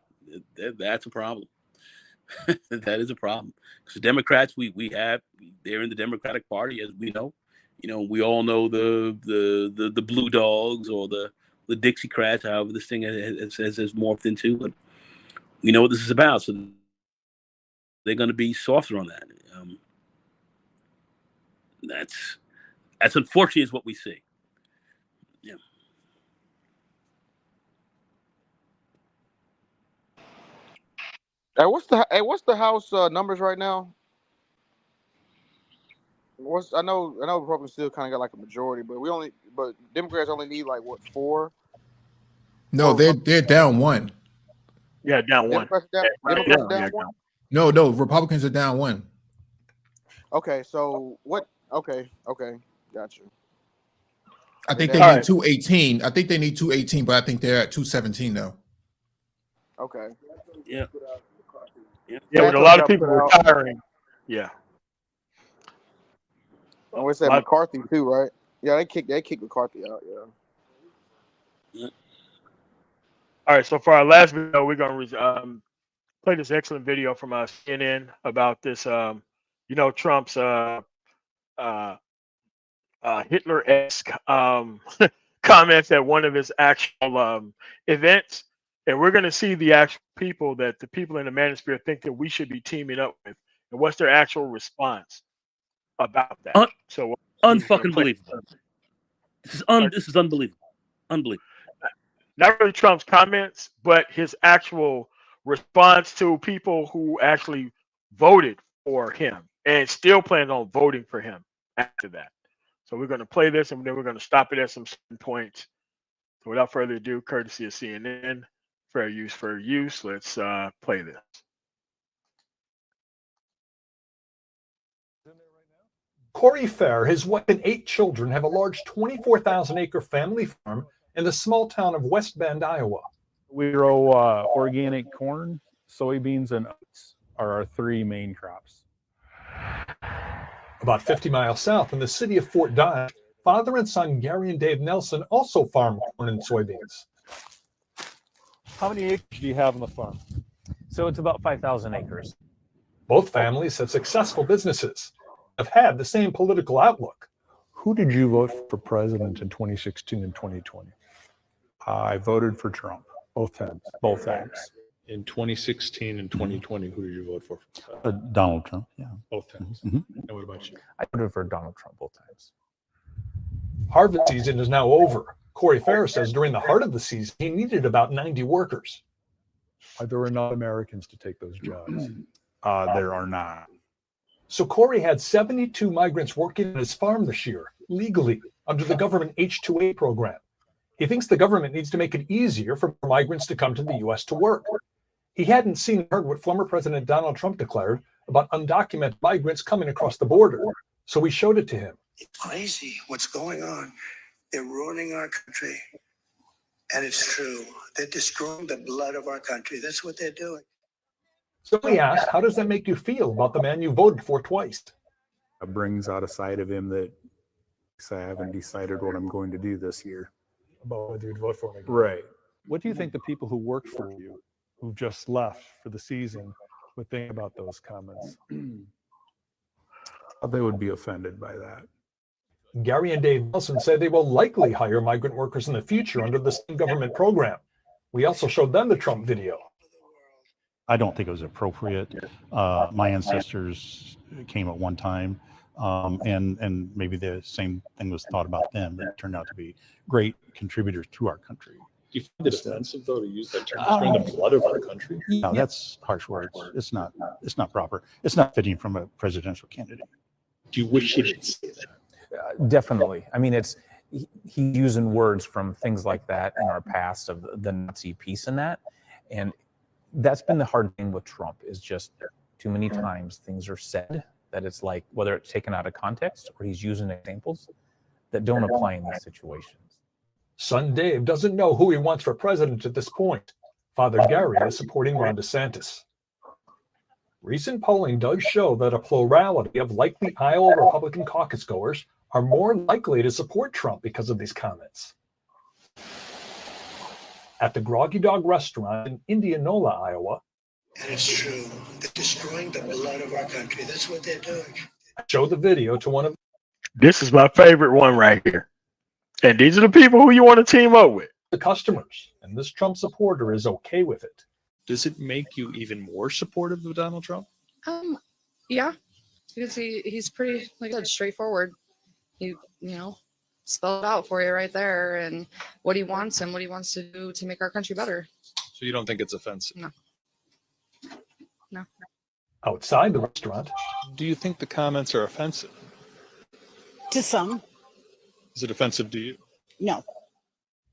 That's a problem. That is a problem because Democrats they're in the Democratic Party, as we know. We all know the Blue Dogs or the Dixiecrats, however this thing has morphed into. But we know what this is about, so they're going to be softer on that. That's unfortunate, is what we see. Yeah. Hey, what's the House numbers right now? I know Republicans still kind of got like a majority, but Democrats only need like what 4? No, they're down one. Yeah, down one. Democrats down one. No, Republicans are down one. Okay, so what? Okay, gotcha. I think they need 218. I think they need 218, but I think they're at 217 now. Okay. Yeah. Yeah, with a lot of people retiring. Yeah. And we said McCarthy too, right? Yeah, they kicked McCarthy out. Yeah. All right. So for our last video, we're gonna play this excellent video from CNN about this. Trump's Hitler-esque comments at one of his actual events, and we're going to see the actual people that the people in the manosphere think that we should be teaming up with, and what's their actual response about that. So unfucking believable. This is unbelievable. Unbelievable. not really Trump's comments, but his actual response to people who actually voted for him and still plan on voting for him after that. So we're going to play this and then we're going to stop it at some certain points. So without further ado, courtesy of CNN, fair use. Let's play this. Corey Fair, his wife, and 8 children have a large 24,000-acre family farm in the small town of West Bend, Iowa. We grow organic corn, soybeans, and oats are our 3 main crops. About 50 miles south in the city of Fort Dodge, father and son Gary and Dave Nelson also farm corn and soybeans. How many acres do you have on the farm? So it's about 5,000 acres. Both families have successful businesses, have had the same political outlook. Who did you vote for president in 2016 and 2020? I voted for Trump Both times. Both times. In 2016 and 2020, who did you vote for? Donald Trump, yeah. Both times. Mhm. And what about you? I voted for Donald Trump both times. Harvest season is now over. Corey Fair says during the heart of the season, he needed about 90 workers. There were not Americans to take those jobs. There are not. So Corey had 72 migrants working on his farm this year, legally, under the government H-2A program. He thinks the government needs to make it easier for migrants to come to the U.S. to work. He hadn't seen or heard what former President Donald Trump declared about undocumented migrants coming across the border, so we showed it to him. It's crazy what's going on. They're ruining our country. And it's true. They're destroying the blood of our country. That's what they're doing. So we asked, how does that make you feel about the man you voted for twice? It brings out a side of him that I haven't decided what I'm going to do this year. About whether you'd vote for him again. Right. What do you think the people who worked for you, who've just left for the season, would think about those comments? They would be offended by that. Gary and Dave Nelson say they will likely hire migrant workers in the future under the same government program. We also showed them the Trump video. I don't think it was appropriate. My ancestors came at one time, and maybe the same thing was thought about them, but it turned out to be great contributors to our country. Do you find it offensive, though, to use that term, destroying the blood of our country? No, that's harsh words. It's not proper. It's not fitting from a presidential candidate. Do you wish he didn't say that? Definitely. I mean, he's using words from things like that in our past of the Nazi piece and that. And that's been the hard thing with Trump is just too many times things are said that it's like, whether it's taken out of context or he's using examples that don't apply in these situations. Son Dave doesn't know who he wants for president at this point. Father Gary is supporting Ron DeSantis. Recent polling does show that a plurality of likely Iowa Republican caucus goers are more likely to support Trump because of these comments. At the Groggy Dog restaurant in Indianola, Iowa. And it's true. They're destroying the blood of our country. That's what they're doing. I showed the video to one of This is my favorite one right here. And these are the people who you want to team up with. the customers, and this Trump supporter is okay with it. Does it make you even more supportive of Donald Trump? Yeah, because he's pretty, like I said, straightforward. He, spelled it out for you right there, and what he wants and what he wants to do to make our country better. So you don't think it's offensive? No. Outside the restaurant. Do you think the comments are offensive? To some. Is it offensive to you? No.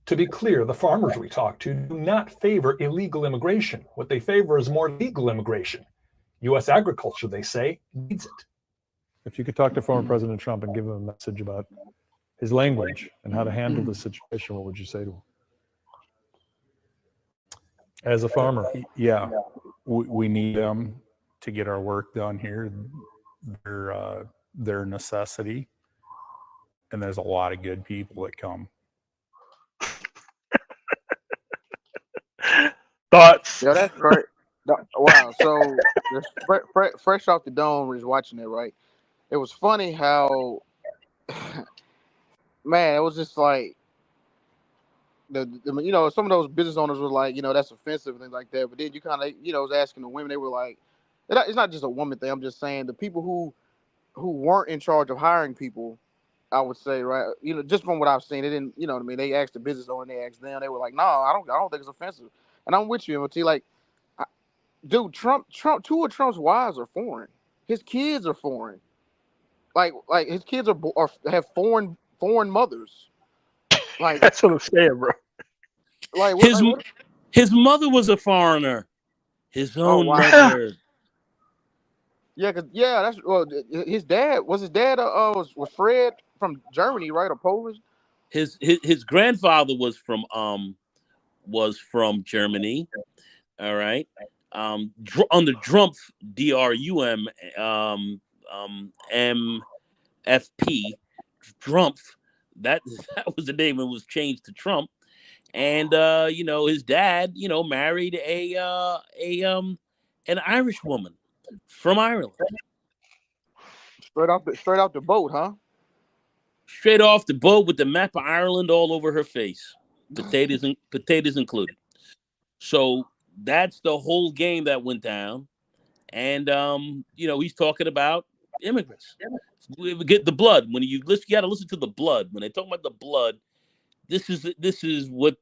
To be clear, the farmers we talked to do not favor illegal immigration. What they favor is more legal immigration. U.S. agriculture, they say, needs it. If you could talk to former President Trump and give him a message about his language and how to handle the situation, what would you say to him? As a farmer. Yeah, we need them to get our work done here. They're a necessity, and there's a lot of good people that come. Thoughts? Yeah, that's great. Wow. So just fresh off the dome, was watching it, right? It was funny how, man, it was just like, some of those business owners were like, that's offensive and things like that. But then you kind of, was asking the women, they were like, it's not just a woman thing. I'm just saying the people who weren't in charge of hiring people, I would say, right? Just from what I've seen, they didn't. You know what I mean? They asked the business owner, and they asked them. They were like, "No, I don't think it's offensive." And I'm with you, MLT. Like, dude, Trump, two of Trump's wives are foreign. His kids are foreign. Like his kids have foreign mothers. Like, That's what I'm saying, bro. like what? His Like what? his mother was a foreigner. His Oh own wow. mother. Yeah, that's his dad was was Fred from Germany, right, or Polish? His grandfather was from Germany. All right. Under Drumpf, DRUM, MFP, Drumpf. That was the name. It was changed to Trump. And his dad, married an Irish woman from Ireland. Straight off the boat, huh? Straight off the boat with the map of Ireland all over her face, potatoes included. So that's the whole game that went down. And he's talking about immigrants. We get the blood. When you listen, you got to listen to the blood. When they talk about the blood, this is what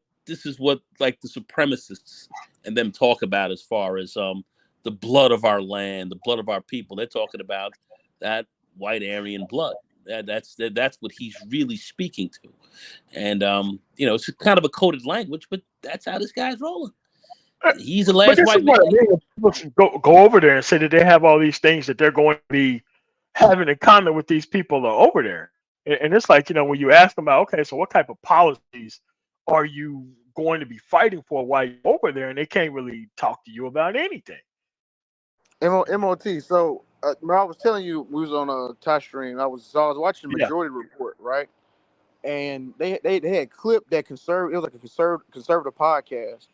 like the supremacists and them talk about as far as the blood of our land, the blood of our people. They're talking about that white Aryan blood. That's what he's really speaking to. And it's kind of a coded language, but that's how this guy's rolling. He's the But last this is white man. what I mean. People should go over there and say that they have all these things that they're going to be having in common with these people that are over there. And it's like, when you ask them about, okay, so what type of policies are you going to be fighting for while you're over there? And they can't really talk to you about anything. MOT. So when I was telling you we was on a touch stream. I was watching the Yeah. Majority Report, right? And they had clipped that conservative. It was like a conservative podcast.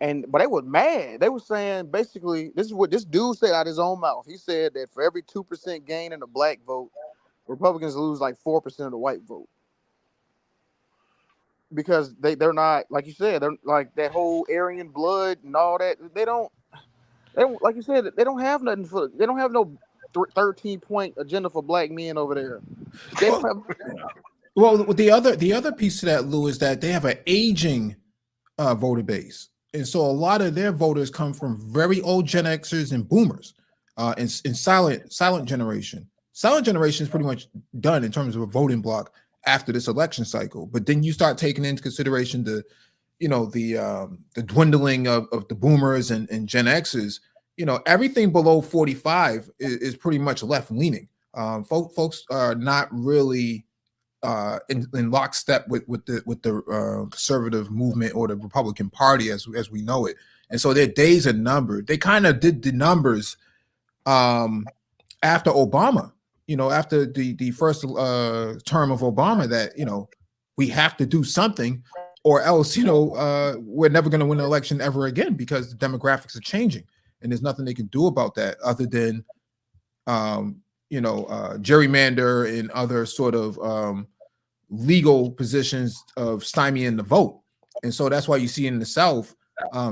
But they were mad. They were saying basically, this is what this dude said out of his own mouth. He said that for every 2% gain in the black vote, Republicans lose like 4% of the white vote. Because they're not, like you said, they're like that whole Aryan blood and all that. They don't like you said, they don't have nothing they don't have no 13-point agenda for black men over there. They don't have. Well, the other piece to that, Lou, is that they have an aging voter base. And so a lot of their voters come from very old Gen Xers and boomers, and silent generation. Silent generation is pretty much done in terms of a voting block after this election cycle. But then you start taking into consideration the dwindling of the boomers and Gen Xers. Everything below 45 is pretty much left leaning. Folks are not really in lockstep with the conservative movement or the Republican Party as we know it, and so their days are numbered. They kind of did the numbers after Obama, after the first term of Obama, that we have to do something, or else we're never going to win an election ever again because the demographics are changing, and there's nothing they can do about that other than gerrymander and other sort of legal positions of stymieing the vote. And so that's why you see in the South,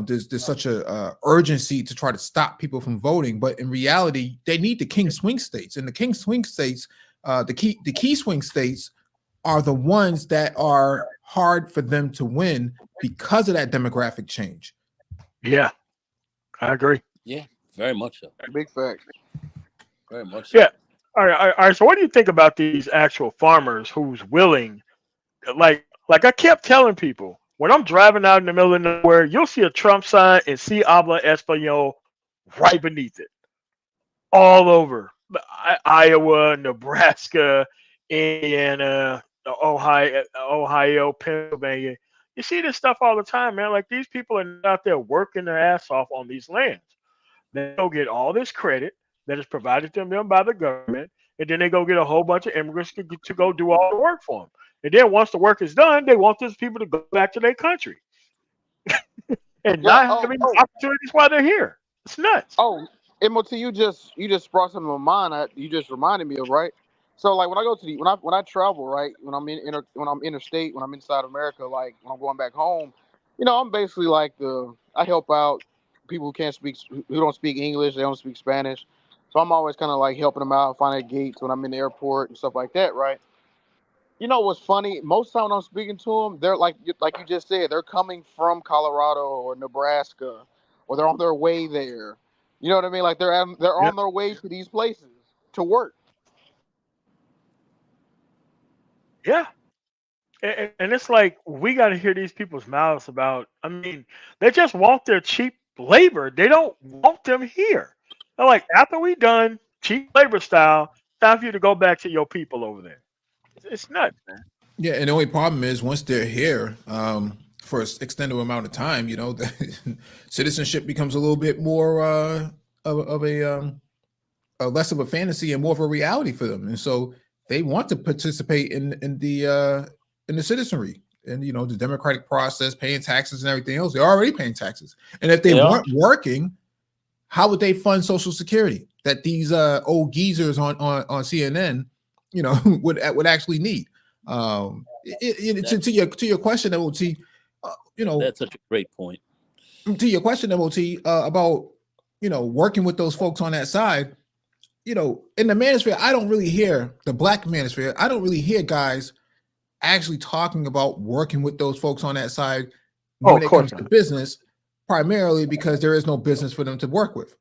there's such a urgency to try to stop people from voting. But in reality, they need the king swing states. And the king swing states, the key swing states are the ones that are hard for them to win because of that demographic change. Yeah, I agree. Yeah, very much so. Big fact. Very much so. Yeah. All right. So what do you think about these actual farmers who's willing, like I kept telling people, when I'm driving out in the middle of nowhere, you'll see a Trump sign and see habla español right beneath it. All over Iowa, Nebraska, Indiana, Ohio, Pennsylvania. You see this stuff all the time, man. Like, these people are out there working their ass off on these lands. They go get all this credit that is provided to them by the government, and then they go get a whole bunch of immigrants to go do all the work for them. And then once the work is done, they want these people to go back to their country and not have any opportunities while they're here. It's nuts. Oh, MOT, you just brought something to mind. You just reminded me of, right. So like when I go to when I travel, right, when I'm interstate, when I'm inside America, like when I'm going back home, I'm basically like I help out people who don't speak English, they don't speak Spanish. So I'm always kind of like helping them out, finding gates when I'm in the airport and stuff like that, right? You know what's funny? Most time when I'm speaking to them, they're like you just said, they're coming from Colorado or Nebraska, or they're on their way there. You know what I mean? Like they're Yeah. on their way to these places to work. Yeah. And it's like we got to hear these people's mouths about. I mean, they just want their cheap labor. They don't want them here. They're like, after we done cheap labor style, time for you to go back to your people over there. It's nuts, man. Yeah, and the only problem is once they're here for an extended amount of time, the citizenship becomes a little bit more of less of a fantasy and more of a reality for them, and so they want to participate in the citizenry and the democratic process, paying taxes and everything else. They're already paying taxes, and if they weren't working, how would they fund Social Security that these old geezers on CNN, would actually need? To your question, MOT, That's such a great point. To your question, MOT, about working with those folks on that side, in the manosphere, I don't really hear the black manosphere. I don't really hear guys actually talking about working with those folks on that side when it comes to business. Primarily because there is no business for them to work with,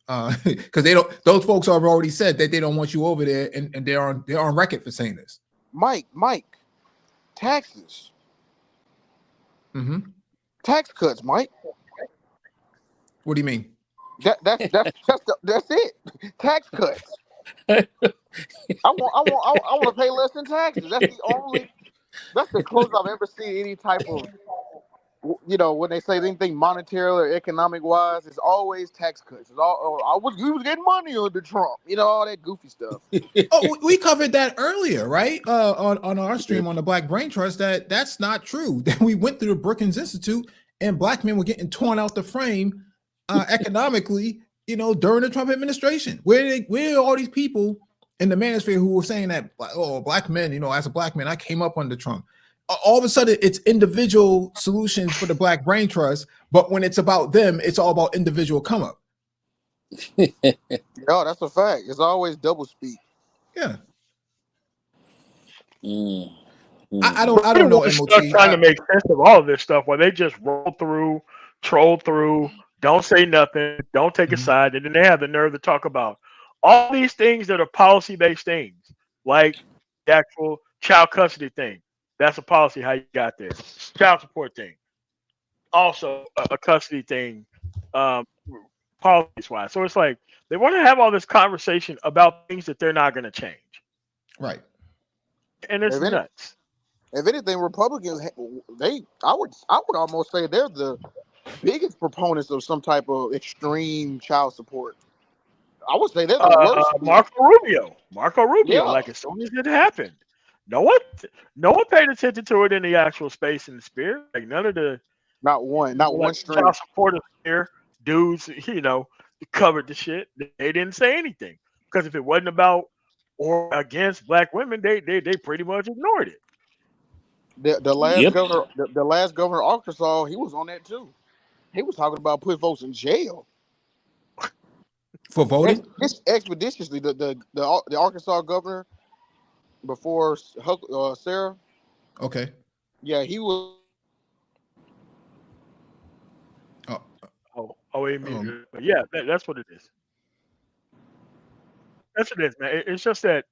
because those folks have already said that they don't want you over there, and they're on record for saying this. Mike, taxes, tax cuts, Mike. What do you mean? That's it. Tax cuts. I want to pay less in taxes. That's the closest I've ever seen any type of, when they say anything monetary or economic wise, it's always tax cuts. It's all, we was getting money under Trump, all that goofy stuff. We covered that earlier, right? On our stream on the Black Brain Trust, that's not true. That we went through the Brookings Institute and black men were getting torn out the frame economically, during the Trump administration. Where are all these people in the manosphere who were saying that, black men, as a black man, I came up under Trump. All of a sudden, it's individual solutions for the Black Brain Trust, but when it's about them, it's all about individual come up. Oh, that's a fact. It's always double speak. Yeah. I don't know. Stuck trying to make sense of all of this stuff, where they just roll through, troll through, don't say nothing, don't take a side, and then they have the nerve to talk about all these things that are policy-based things, like the actual child custody thing. That's a policy. How you got there? Child support thing, also a custody thing, policies-wise. So it's like they want to have all this conversation about things that they're not going to change. Right. And it's nuts. If anything, Republicans, I would almost say they're the biggest proponents of some type of extreme child support. I would say they're the worst. Marco Rubio. Like as soon as it happened, no one paid attention to it in the actual space and the spirit. Like none of the not one child supporters here, dudes, covered the shit. They didn't say anything because if it wasn't about or against black women, they pretty much ignored it. The last governor of Arkansas, he was on that too. He was talking about putting folks in jail for voting. Expeditiously, the Arkansas governor before Sarah. Okay. Yeah, he was. But yeah, that's what it is. That's what it is, man. It's just that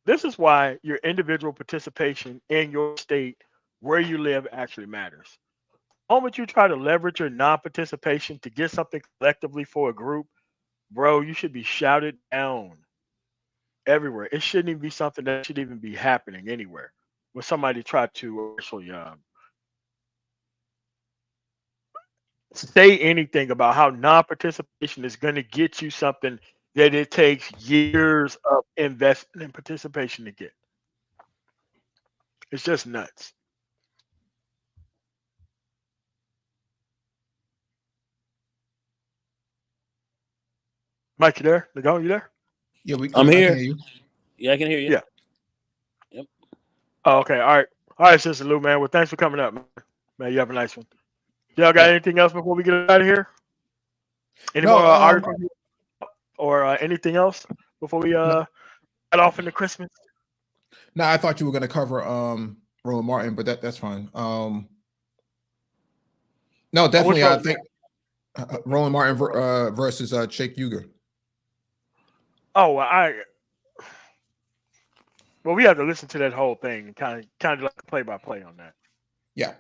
this is why your individual participation in your state, where you live, actually matters. The moment you try to leverage your non-participation to get something collectively for a group, bro, you should be shouted down everywhere. It shouldn't even be something that should even be happening anywhere. When somebody tried to actually say anything about how non-participation is going to get you something that it takes years of investment and participation to get. It's just nuts. Mike, you there? You there? Yeah, I'm here. I can hear you. Yeah, I can hear you. Yeah. Yep. Oh, okay. All right, Sister Lou, man. Well, thanks for coming up, man. Man, you have a nice one. Y'all got anything else before we get out of here? Any more articles or anything else before we head off into Christmas? No, I thought you were going to cover Roland Martin, but that's fine. No, definitely. I think Roland Martin versus Jake Uger. Oh, well, we have to listen to that whole thing and kind of like play by play on that. Yeah.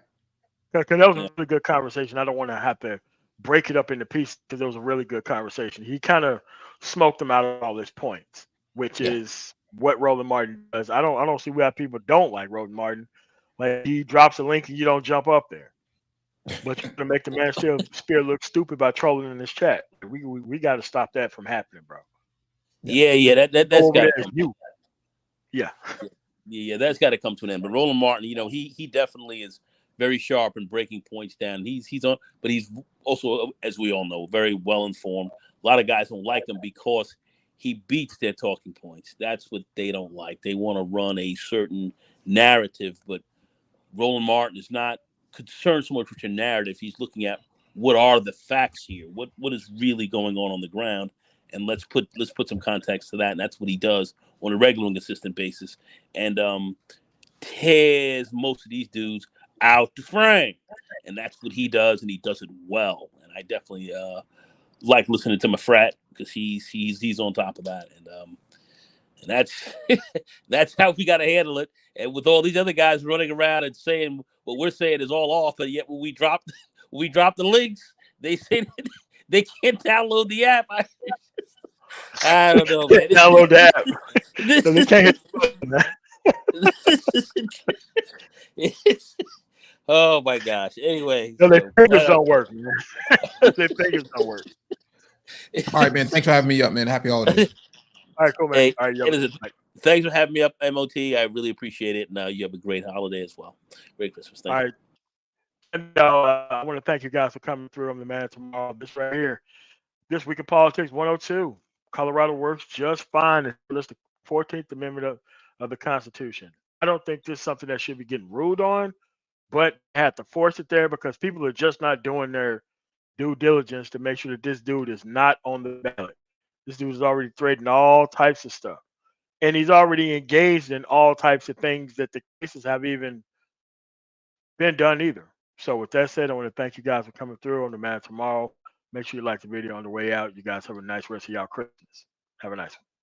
Because that was a really good conversation. I don't want to have to break it up into pieces because it was a really good conversation. He kind of smoked them out of all his points, which is what Roland Martin does. I don't see why people don't like Roland Martin. Like, he drops a link and you don't jump up there, but you're gonna make the man Spear look stupid by trolling in this chat. We got to stop that from happening, bro. Yeah. That's got to come. You. Yeah, that's got to come to an end. But Roland Martin, he definitely is very sharp in breaking points down. He's on, but he's also, as we all know, very well informed. A lot of guys don't like him because he beats their talking points. That's what they don't like. They want to run a certain narrative, but Roland Martin is not concerned so much with your narrative. He's looking at what are the facts here, what is really going on the ground, and let's put some context to that. And that's what he does on a regular and consistent basis, and tears most of these dudes out the frame, and that's what he does, and he does it well. And I definitely like listening to my frat because he's on top of that, and that's that's how we got to handle it. And with all these other guys running around and saying what we're saying is all off, and yet when we drop the links, they say they can't download the app. I don't know, man. Download the app. So they can't oh my gosh. Anyway, no, their fingers don't work, man. Their fingers don't work. All right, man. Thanks for having me up, man. Happy holidays. All right, cool, man. Hey, all right, thanks for having me up, MOT. I really appreciate it. And you have a great holiday as well. Great Christmas. Thank you. And I want to thank you guys for coming through on the Man Tomorrow. This right here, This Week in Politics 102. Colorado works just fine. It's the 14th Amendment of the Constitution. I don't think this is something that should be getting ruled on, but I have to force it there because people are just not doing their due diligence to make sure that this dude is not on the ballot. This dude is already threatening all types of stuff. And he's already engaged in all types of things that the cases have even been done either. So with that said, I want to thank you guys for coming through on the Man Tomorrow. Make sure you like the video on the way out. You guys have a nice rest of y'all Christmas. Have a nice one.